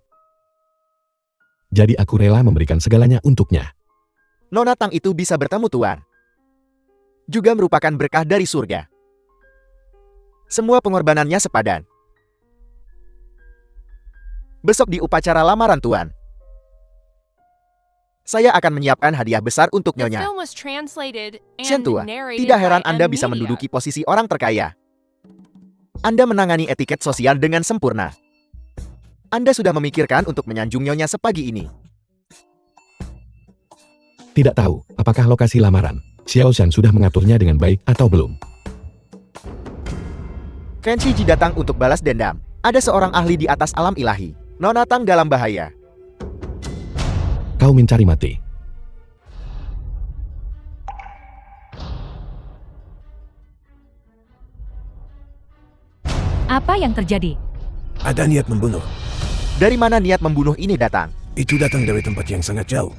Jadi aku rela memberikan segalanya untuknya. Nona Tang itu bisa bertemu Tuan. Juga merupakan berkah dari surga. Semua pengorbanannya sepadan. Besok di upacara lamaran Tuan, saya akan menyiapkan hadiah besar untuk The Nyonya. film was translated Shen and Tua, narrated tidak heran by Anda bisa Media. menduduki posisi orang terkaya. Anda menangani etiket sosial dengan sempurna. Anda sudah memikirkan untuk menyanjung Nyonya sepagi ini. Tidak tahu apakah lokasi lamaran Xiao Shan sudah mengaturnya dengan baik atau belum. Fan Shiji datang untuk balas dendam. Ada seorang ahli di atas alam ilahi. Nona Tang dalam bahaya. Kau mencari mati. apa yang terjadi? Ada niat membunuh. Dari mana niat membunuh ini datang? Itu datang dari tempat yang sangat jauh.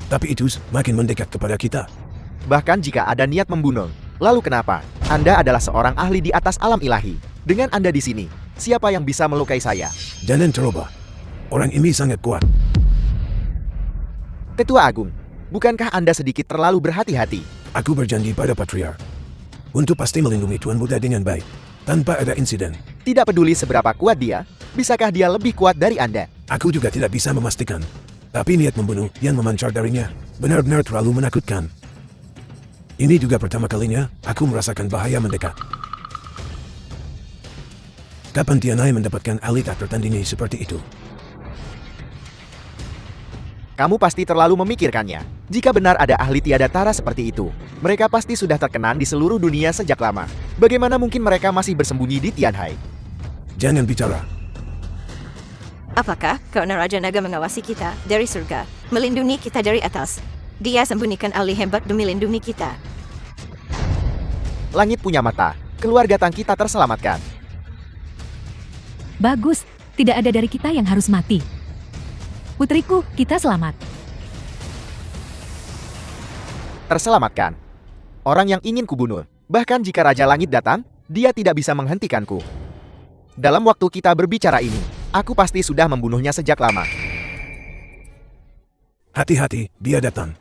Tapi itu makin mendekat kepada kita. Bahkan jika ada niat membunuh, lalu kenapa? Anda adalah seorang ahli di atas alam ilahi. Dengan Anda di sini, siapa yang bisa melukai saya? Jangan terubah. Orang ini sangat kuat. Ketua Agung, bukankah Anda sedikit terlalu berhati-hati? Aku berjanji pada Patriark untuk pasti melindungi Tuan Muda dengan baik, tanpa ada insiden. Tidak peduli seberapa kuat dia, bisakah dia lebih kuat dari Anda? Aku juga tidak bisa memastikan. Tapi niat membunuh yang memancar darinya benar-benar terlalu menakutkan. Ini juga pertama kalinya aku merasakan bahaya mendekat. Kapan Tianai mendapatkan ahli tak tertandingi seperti itu? Kamu pasti terlalu memikirkannya. Jika benar ada ahli tiada tara seperti itu, mereka pasti sudah terkenal di seluruh dunia sejak lama. Bagaimana mungkin mereka masih bersembunyi di Tianhai? Jangan bicara. Apakah karena Raja Naga mengawasi kita dari surga, melindungi kita dari atas? Dia sembunyikan ahli hebat demi melindungi kita. Langit punya mata. Keluarga Tang kita terselamatkan. Bagus, tidak ada dari kita yang harus mati. Putriku, kita selamat. Terselamatkan. Orang yang ingin kubunuh. Bahkan jika Raja Langit datang, dia tidak bisa menghentikanku. Dalam waktu kita berbicara ini, aku pasti sudah membunuhnya sejak lama. Hati-hati, dia datang.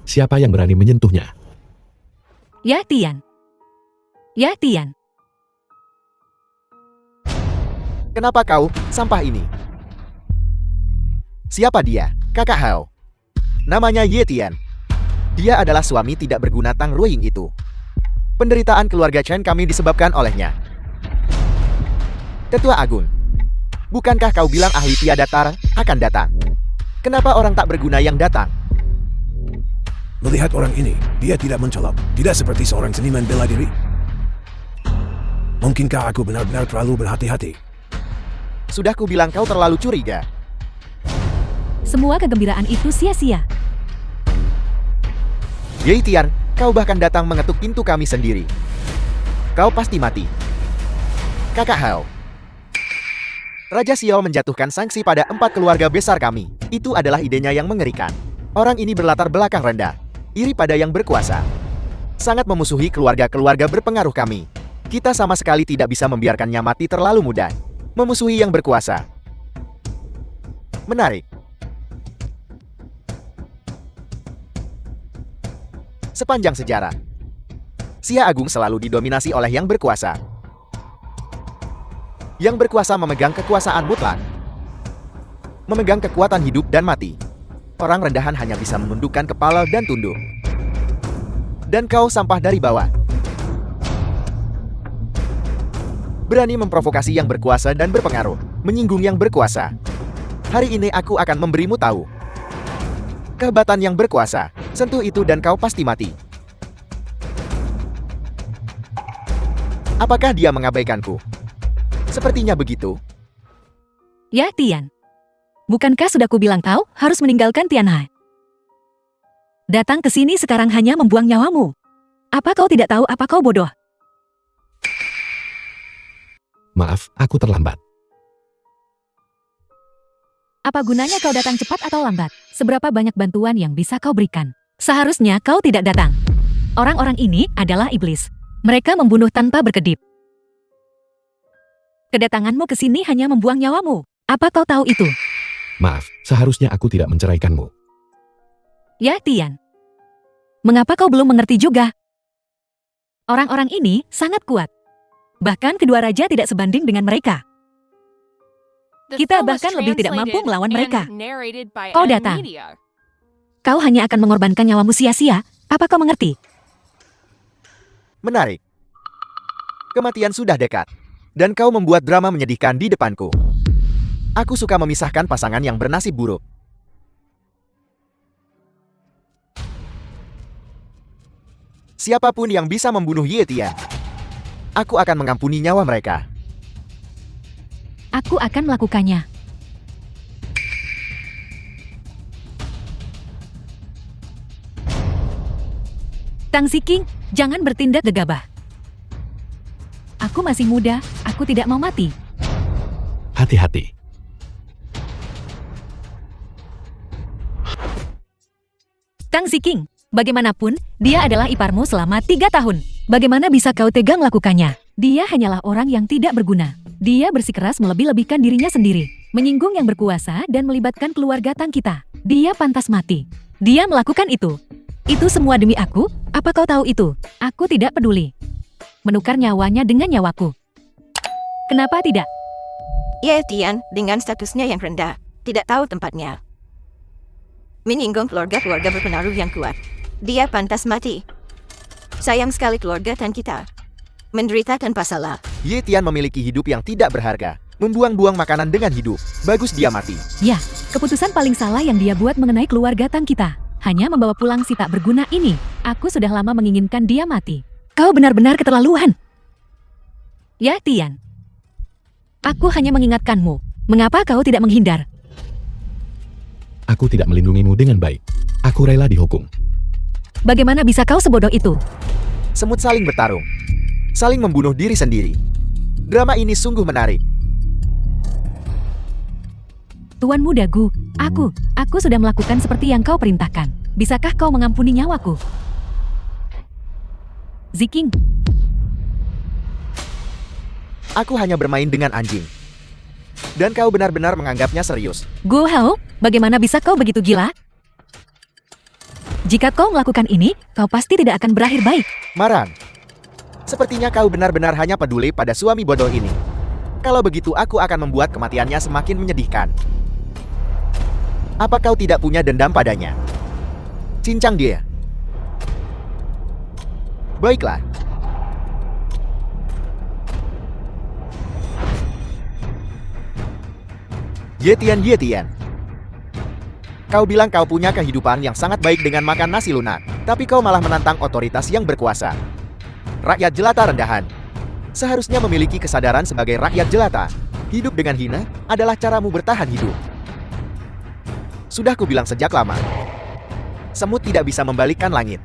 Siapa yang berani menyentuhnya? Ya Tian. Ya Tian. Kenapa kau, sampah ini? Siapa dia? Kakak Hao. Namanya Ye Tian. Dia adalah suami tidak berguna Tang Ruiying itu. Penderitaan keluarga Chen kami disebabkan olehnya. Ketua Agung. Bukankah kau bilang ahli tiada tara akan datang? Kenapa orang tak berguna yang datang? Melihat orang ini, dia tidak mencolok. Tidak seperti seorang seniman bela diri. Mungkinkah aku benar-benar terlalu berhati-hati? Sudah ku bilang kau terlalu curiga. Semua kegembiraan itu sia-sia. Ye Tian, kau bahkan datang mengetuk pintu kami sendiri. Kau pasti mati. Kakak Hao. Raja Xiao menjatuhkan sanksi pada 4 keluarga besar kami. Itu adalah idenya yang mengerikan. Orang ini berlatar belakang rendah. Iri pada yang berkuasa. Sangat memusuhi keluarga-keluarga berpengaruh kami. Kita sama sekali tidak bisa membiarkannya mati terlalu mudah. Memusuhi yang berkuasa. Menarik. Sepanjang sejarah, Xia Agung selalu didominasi oleh yang berkuasa. Yang berkuasa memegang kekuasaan mutlak. Memegang kekuatan hidup dan mati. Orang rendahan hanya bisa menundukkan kepala dan tunduk. Dan kau sampah dari bawah. Berani memprovokasi yang berkuasa dan berpengaruh, menyinggung yang berkuasa. Hari ini aku akan memberimu tahu. Kehebatan yang berkuasa, sentuh itu dan kau pasti mati. Apakah dia mengabaikanku? Sepertinya begitu. Ya Tian. Bukankah sudah kubilang kau harus meninggalkan Tianhai? Datang ke sini sekarang hanya membuang nyawamu. Apa kau tidak tahu apa kau bodoh? Maaf, aku terlambat. Apa gunanya kau datang cepat atau lambat? Seberapa banyak bantuan yang bisa kau berikan? Seharusnya kau tidak datang. Orang-orang ini adalah iblis. Mereka membunuh tanpa berkedip. Kedatanganmu ke sini hanya membuang nyawamu. Apa kau tahu itu? Maaf, seharusnya aku tidak menceraikanmu. Ya Tian. Mengapa kau belum mengerti juga? Orang-orang ini sangat kuat. Bahkan kedua raja tidak sebanding dengan mereka. Kita bahkan lebih tidak mampu melawan mereka. Kau datang. Kau hanya akan mengorbankan nyawamu sia-sia. Apa kau mengerti? Menarik. Kematian sudah dekat. Dan kau membuat drama menyedihkan di depanku. Aku suka memisahkan pasangan yang bernasib buruk. Siapapun yang bisa membunuh Ye Tian, aku akan mengampuni nyawa mereka. Aku akan melakukannya. Tang Ziqing, jangan bertindak gegabah. Aku masih muda, aku tidak mau mati. Hati-hati. Tang Ziqing, bagaimanapun, dia adalah iparmu selama 3 tahun. Bagaimana bisa kau tega melakukannya? Dia hanyalah orang yang tidak berguna. Dia bersikeras melebih-lebihkan dirinya sendiri, menyinggung yang berkuasa dan melibatkan keluarga Tang kita. Dia pantas mati. Dia melakukan itu. Itu semua demi aku, apa kau tahu itu? Aku tidak peduli. Menukar nyawanya dengan nyawaku. Kenapa tidak? Ye Tian, dengan statusnya yang rendah, tidak tahu tempatnya. Menyinggung keluarga-keluarga berpengaruh yang kuat. Dia pantas mati. Sayang sekali keluarga Tan kita. Menderita tanpa salah. Ye Tian memiliki hidup yang tidak berharga. Membuang-buang makanan dengan hidup. Bagus dia mati. Ya, keputusan paling salah yang dia buat mengenai keluarga Tang kita. Hanya membawa pulang si tak berguna ini. Aku sudah lama menginginkan dia mati. Kau benar-benar keterlaluan. Ya, Tian. Aku hanya mengingatkanmu. Mengapa kau tidak menghindar? Aku tidak melindungimu dengan baik. Aku rela dihukum. Bagaimana bisa kau sebodoh itu? Semut saling bertarung. Saling membunuh diri sendiri. Drama ini sungguh menarik. Tuan Muda Gu, aku sudah melakukan seperti yang kau perintahkan. Bisakah kau mengampuni nyawaku? Ziking, Aku hanya bermain dengan anjing. Dan kau benar-benar menganggapnya serius. Gu Hao, bagaimana bisa kau begitu gila? Jika kau melakukan ini, kau pasti tidak akan berakhir baik. Marang, sepertinya kau benar-benar hanya peduli pada suami bodoh ini. Kalau begitu aku akan membuat kematiannya semakin menyedihkan. Apa kau tidak punya dendam padanya? Cincang dia. Baiklah. Yetian. Kau bilang kau punya kehidupan yang sangat baik dengan makan nasi lunak, tapi kau malah menantang otoritas yang berkuasa. Rakyat jelata rendahan. Seharusnya memiliki kesadaran sebagai rakyat jelata. Hidup dengan hina adalah caramu bertahan hidup. Sudah kubilang sejak lama. Semut tidak bisa membalikkan langit.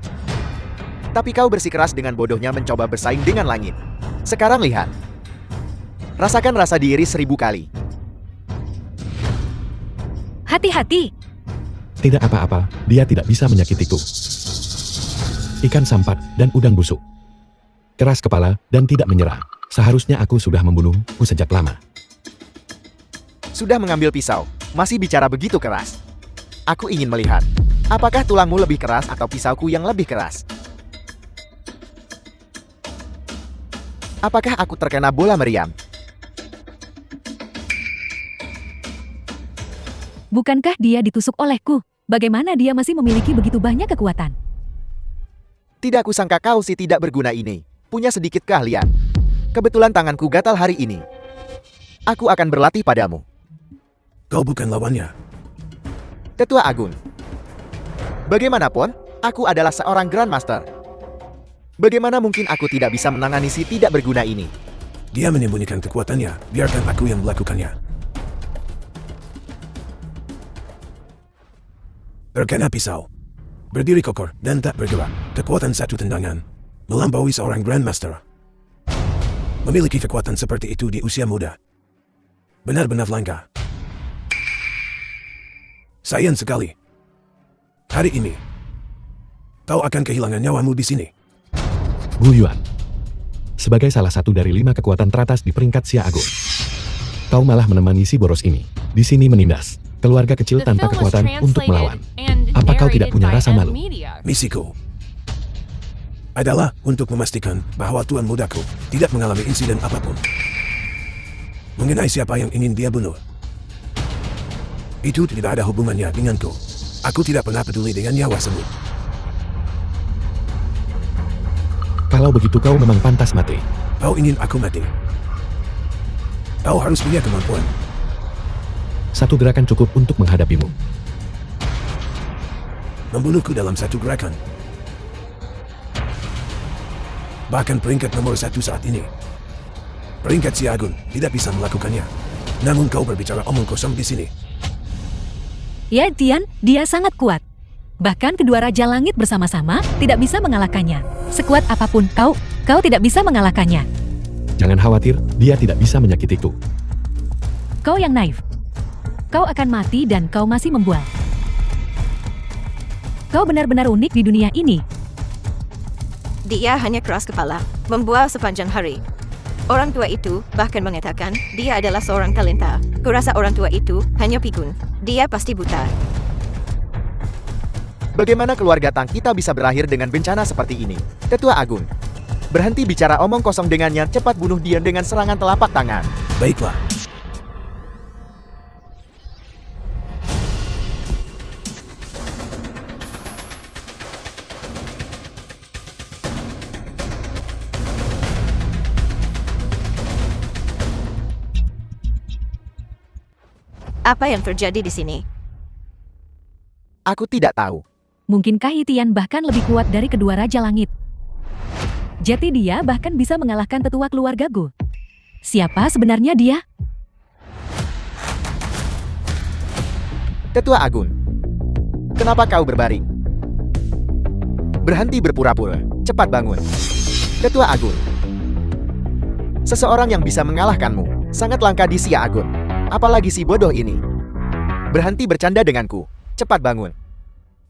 Tapi kau bersikeras dengan bodohnya mencoba bersaing dengan langit. Sekarang lihat. Rasakan rasa diri 1000 kali. Hati-hati. Tidak apa-apa, dia tidak bisa menyakitiku. Ikan sampat dan udang busuk. Keras kepala dan tidak menyerah. Seharusnya aku sudah membunuhmu sejak lama. Sudah mengambil pisau, masih bicara begitu keras. Aku ingin melihat, apakah tulangmu lebih keras atau pisauku yang lebih keras? Apakah aku terkena bola meriam? Bukankah dia ditusuk olehku? Bagaimana dia masih memiliki begitu banyak kekuatan? Tidak kusangka kau si tidak berguna ini punya sedikit keahlian. Kebetulan tanganku gatal hari ini. Aku akan berlatih padamu. Kau bukan lawannya. Tetua Agung. Bagaimanapun, aku adalah seorang Grandmaster. Bagaimana mungkin aku tidak bisa menangani si tidak berguna ini? Dia menyembunyikan kekuatannya. Biarkan aku yang melakukannya. Terkena pisau. Berdiri kokoh dan tak bergerak. Kekuatan satu tendangan. Melampaui seorang Grandmaster. Memiliki kekuatan seperti itu di usia muda. Benar-benar langka. Sayang sekali. Hari ini, kau akan kehilangan nyawamu di sini. Gu Yuan. Sebagai salah satu dari 5 kekuatan teratas di peringkat Xia Agung. Kau malah menemani si boros ini. Di sini menindas. Keluarga kecil The tanpa film was kekuatan untuk melawan. translated and Apa kau tidak narrated punya by rasa M malu? Media. Misiku adalah untuk memastikan bahwa tuan mudaku tidak mengalami insiden apapun. Mengenai siapa yang ingin dia bunuh. Itu tidak ada hubungannya denganku. Aku tidak pernah peduli dengan nyawa semut. Kalau begitu kau memang pantas mati. Kau ingin aku mati. Kau harus punya kemampuan. Satu gerakan cukup untuk menghadapimu. Membunuhku dalam satu gerakan. Bahkan peringkat nomor 1 saat ini. Peringkat si Agung tidak bisa melakukannya. Namun kau berbicara omong kosong di sini. Ya, Tian, dia sangat kuat. Bahkan kedua Raja Langit bersama-sama tidak bisa mengalahkannya. Sekuat apapun kau tidak bisa mengalahkannya. Jangan khawatir, dia tidak bisa menyakitiku. Kau yang naif. Kau akan mati dan kau masih membual. Kau benar-benar unik di dunia ini. Dia hanya keras kepala, membual sepanjang hari. Orang tua itu bahkan mengatakan dia adalah seorang talenta. Kurasa orang tua itu hanya pikun. Dia pasti buta. Bagaimana keluarga Tang kita bisa berakhir dengan bencana seperti ini? Tetua Agung. Berhenti bicara omong kosong dengannya, cepat bunuh dia dengan serangan telapak tangan. Baiklah. Apa yang terjadi di sini? Aku tidak tahu. Mungkinkah Tian bahkan lebih kuat dari kedua Raja Langit? Jadi dia bahkan bisa mengalahkan tetua keluarga Gu. Siapa sebenarnya dia? Tetua Agun. Kenapa kau berbaring? Berhenti berpura-pura. Cepat bangun. Tetua Agun. Seseorang yang bisa mengalahkanmu sangat langka di Sia Agun. Apalagi si bodoh ini. Berhenti bercanda denganku. Cepat bangun.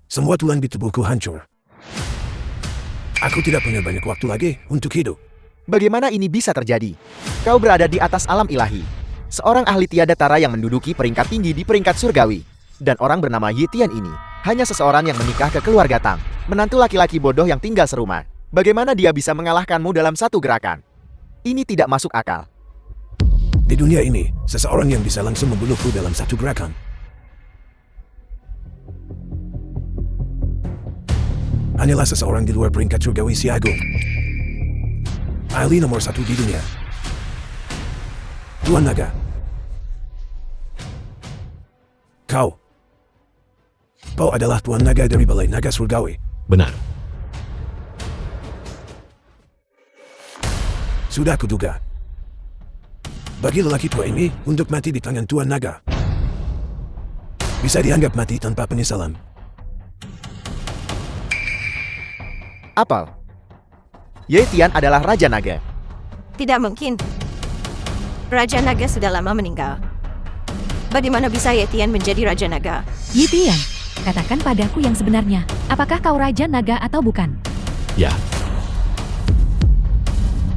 Semua tulang di tubuhku hancur. Aku tidak punya banyak waktu lagi untuk hidup. Bagaimana ini bisa terjadi? Kau berada di atas alam ilahi. Seorang ahli tiada tara yang menduduki peringkat tinggi di peringkat surgawi. Dan orang bernama Yi Tian ini hanya seseorang yang menikah ke keluarga Tang. Menantu laki-laki bodoh yang tinggal serumah. Bagaimana dia bisa mengalahkanmu dalam satu gerakan? Ini tidak masuk akal. Di dunia ini, seseorang yang bisa langsung membunuhku dalam satu gerakan. Hanyalah seseorang di luar peringkat surgawi Si Agung. Ahli nomor 1 di dunia. Tuan Naga. Kau adalah Tuan Naga dari Balai Naga Surgawi. Benar. Sudah kuduga. Bagi lelaki tua ini untuk mati di tangan Tuan Naga, bisa dianggap mati tanpa penyesalan. Apel. Ye Tian adalah Raja Naga. Tidak mungkin. Raja Naga sudah lama meninggal. Bagaimana bisa Ye Tian menjadi Raja Naga? Yi Tian, katakan padaku yang sebenarnya. Apakah kau Raja Naga atau bukan? Ya,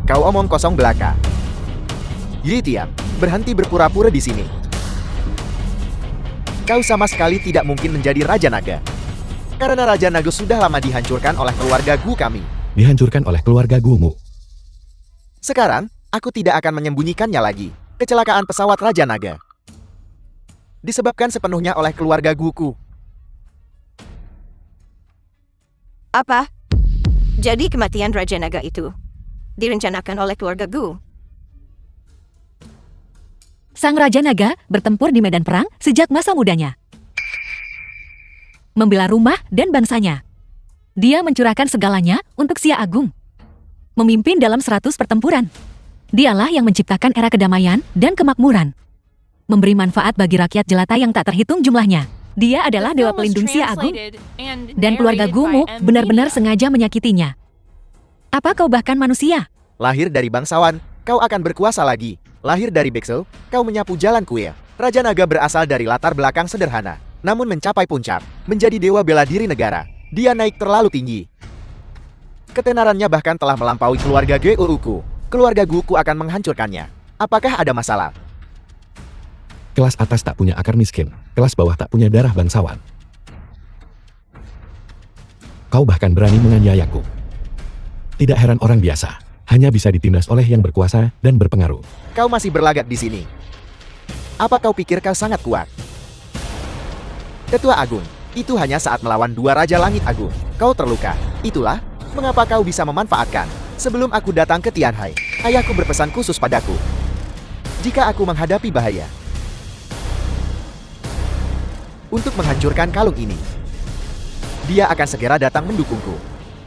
Kau omong kosong belaka. Yi Tian, berhenti berpura-pura di sini. Kau sama sekali tidak mungkin menjadi Raja Naga. Karena Raja Naga sudah lama dihancurkan oleh keluarga Gu kami. dihancurkan oleh keluarga Gumu. Sekarang, aku tidak akan menyembunyikannya lagi. Kecelakaan pesawat Raja Naga disebabkan sepenuhnya oleh keluarga Guku. Apa? Jadi kematian Raja Naga itu direncanakan oleh keluarga Gu. Sang Raja Naga bertempur di medan perang sejak masa mudanya. Membela rumah dan bangsanya. Dia mencurahkan segalanya untuk Sia Agung. Memimpin dalam 100 pertempuran. Dialah yang menciptakan era kedamaian dan kemakmuran. Memberi manfaat bagi rakyat jelata yang tak terhitung jumlahnya. Dia adalah dewa pelindung Sia Agung. Dan keluarga Gumu benar-benar sengaja menyakitinya. Apa kau bahkan manusia? Lahir dari bangsawan, kau akan berkuasa lagi. Lahir dari Bexel, kau menyapu jalan kuil. Raja Naga berasal dari latar belakang sederhana, namun mencapai puncak, menjadi dewa bela diri negara. Dia naik terlalu tinggi. Ketenarannya bahkan telah melampaui keluarga Guku. Keluarga Guku akan menghancurkannya. Apakah ada masalah? Kelas atas tak punya akar miskin, kelas bawah tak punya darah bangsawan. Kau bahkan berani menganiayaku. Tidak heran orang biasa, hanya bisa ditindas oleh yang berkuasa dan berpengaruh. Kau masih berlagak di sini. Apa kau pikir kau sangat kuat? Tetua Agung, itu hanya saat melawan 2 Raja Langit Agung. Kau terluka. Itulah mengapa kau bisa memanfaatkan. Sebelum aku datang ke Tianhai, ayahku berpesan khusus padaku. Jika aku menghadapi bahaya, untuk menghancurkan kalung ini, dia akan segera datang mendukungku.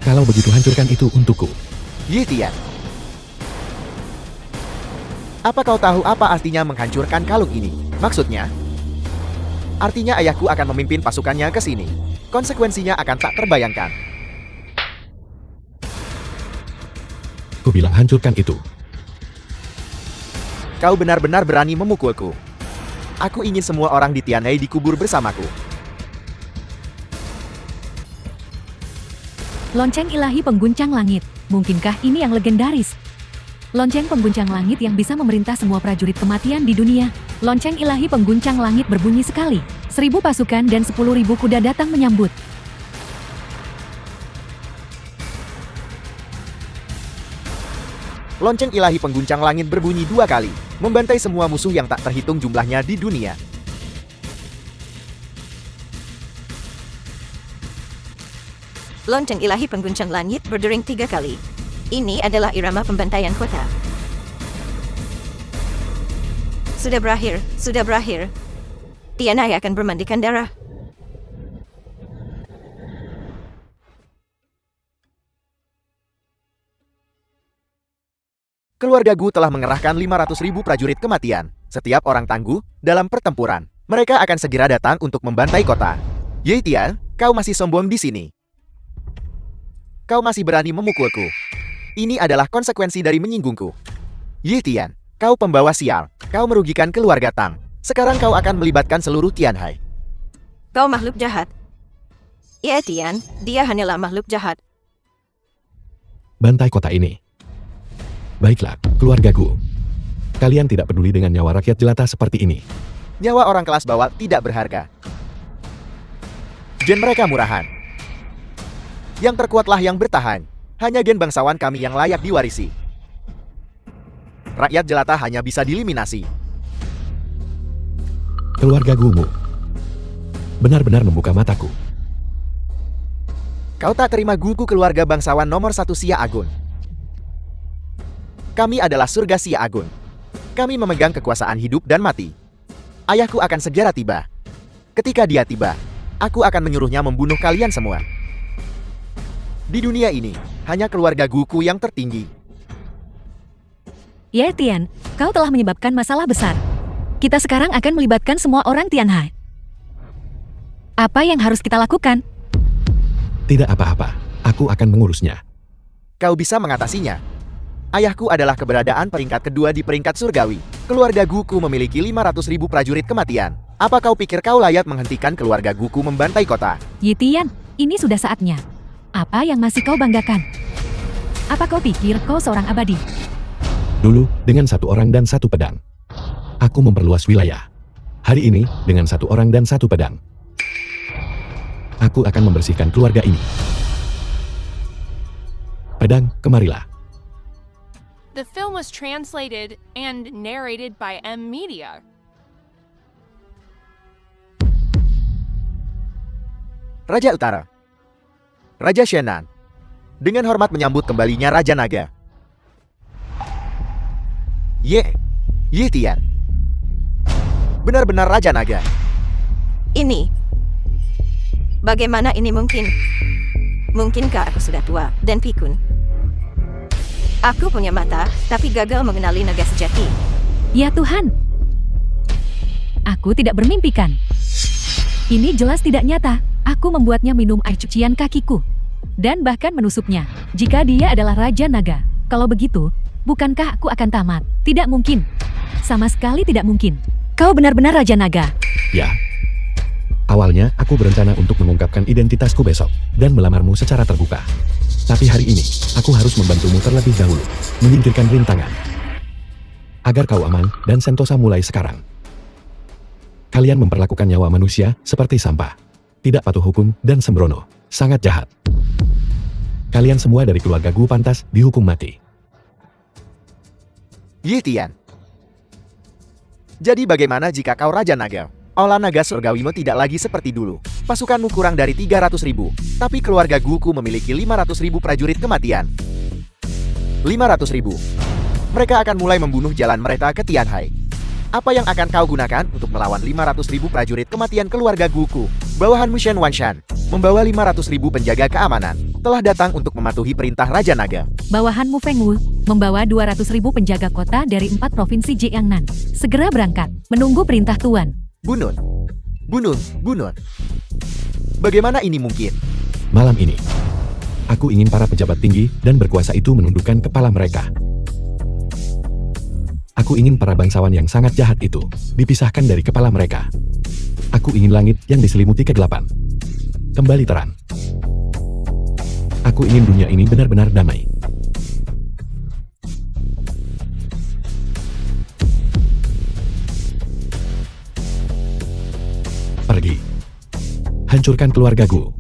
Kalau begitu hancurkan itu untukku. Yi Tian. Apa kau tahu apa artinya menghancurkan kalung ini? Maksudnya, artinya ayahku akan memimpin pasukannya ke sini. Konsekuensinya akan tak terbayangkan. Ku bilang hancurkan itu. Kau benar-benar berani memukulku. Aku ingin semua orang di Tianhai dikubur bersamaku. Lonceng ilahi pengguncang langit. Mungkinkah ini yang legendaris? Lonceng pengguncang langit yang bisa memerintah semua prajurit kematian di dunia. Lonceng ilahi pengguncang langit berbunyi sekali. 1000 pasukan dan 10.000 kuda datang menyambut. Lonceng ilahi pengguncang langit berbunyi 2 kali, membantai semua musuh yang tak terhitung jumlahnya di dunia. Lonceng ilahi pengguncang langit berdering 3 kali. Ini adalah irama pembantaian kota. Sudah berakhir, sudah berakhir. Tianhai akan bermandikan darah. Keluarga Gu telah mengerahkan 500.000 prajurit kematian, setiap orang tangguh, dalam pertempuran. Mereka akan segera datang untuk membantai kota. Ye Tian, kau masih sombong di sini. Kau masih berani memukulku. Ini adalah konsekuensi dari menyinggungku. Ye Tian, kau pembawa sial. Kau merugikan keluarga Tang. Sekarang kau akan melibatkan seluruh Tianhai. Kau makhluk jahat. Ya Tian, dia hanyalah makhluk jahat. Bantai kota ini. Baiklah, keluarga Gu. Kalian tidak peduli dengan nyawa rakyat jelata seperti ini. Nyawa orang kelas bawah tidak berharga. Gen mereka murahan. Yang terkuatlah yang bertahan. Hanya gen bangsawan kami yang layak diwarisi. Rakyat jelata hanya bisa dieliminasi. Keluarga Gumu benar-benar membuka mataku. Kau tak terima Guku keluarga bangsawan nomor 1 Xia Agun. Kami adalah surga Xia Agun. Kami memegang kekuasaan hidup dan mati. Ayahku akan segera tiba. Ketika dia tiba, aku akan menyuruhnya membunuh kalian semua. Di dunia ini, hanya keluarga Guku yang tertinggi. Ye Tian, kau telah menyebabkan masalah besar. Kita sekarang akan melibatkan semua orang Tianhai. Apa yang harus kita lakukan? Tidak apa-apa, aku akan mengurusnya. Kau bisa mengatasinya. Ayahku adalah keberadaan peringkat kedua di peringkat surgawi. Keluarga Guku memiliki 500.000 prajurit kematian. Apa kau pikir kau layak menghentikan keluarga Guku membantai kota? Ye Tian, ini sudah saatnya. Apa yang masih kau banggakan? Apa kau pikir kau seorang abadi? Dulu, dengan 1 orang dan 1 pedang. Aku memperluas wilayah. Hari ini, dengan 1 orang dan 1 pedang. Aku akan membersihkan keluarga ini. Pedang, kemarilah. The film was translated and narrated by M Media. Raja Utara. Raja Shenan. Dengan hormat menyambut kembalinya Raja Naga. Ye Tian. Benar-benar Raja Naga. Ini. Bagaimana ini mungkin? Mungkinkah aku sudah tua dan pikun? Aku punya mata, tapi gagal mengenali naga sejati. Ya Tuhan. Aku tidak bermimpikan. Ini jelas tidak nyata. Aku membuatnya minum air cucian kakiku. Dan bahkan menusuknya. Jika dia adalah Raja Naga. Kalau begitu, bukankah aku akan tamat? Tidak mungkin. Sama sekali tidak mungkin. Kau benar-benar Raja Naga. Ya. Awalnya, aku berencana untuk mengungkapkan identitasku besok, dan melamarmu secara terbuka. Tapi hari ini, aku harus membantumu terlebih dahulu, menyingkirkan rintangan. Agar kau aman, dan Sentosa mulai sekarang. Kalian memperlakukan nyawa manusia seperti sampah. Tidak patuh hukum dan sembrono. Sangat jahat. Kalian semua dari keluarga Gu pantas dihukum mati. Ye Tian. Jadi bagaimana jika kau Raja Naga? Olah naga surgawimu tidak lagi seperti dulu. Pasukanmu kurang dari 300.000, tapi keluarga Guku memiliki 500.000 prajurit kematian. 500.000. Mereka akan mulai membunuh jalan mereka ke Tianhai. Apa yang akan kau gunakan untuk melawan 500.000 prajurit kematian keluarga Guku? Bawahan Mushen Wanshan, membawa 500.000 penjaga keamanan, telah datang untuk mematuhi perintah Raja Naga. Bawahan Mu Fengwu membawa 200.000 penjaga kota dari 4 provinsi Jiangnan. Segera berangkat, menunggu perintah Tuan. Bunun. Bagaimana ini mungkin? Malam ini, aku ingin para pejabat tinggi dan berkuasa itu menundukkan kepala mereka. Aku ingin para bangsawan yang sangat jahat itu dipisahkan dari kepala mereka. Aku ingin langit yang diselimuti kegelapan kembali terang. Aku ingin dunia ini benar-benar damai. Pergi. Hancurkan keluarga Gu.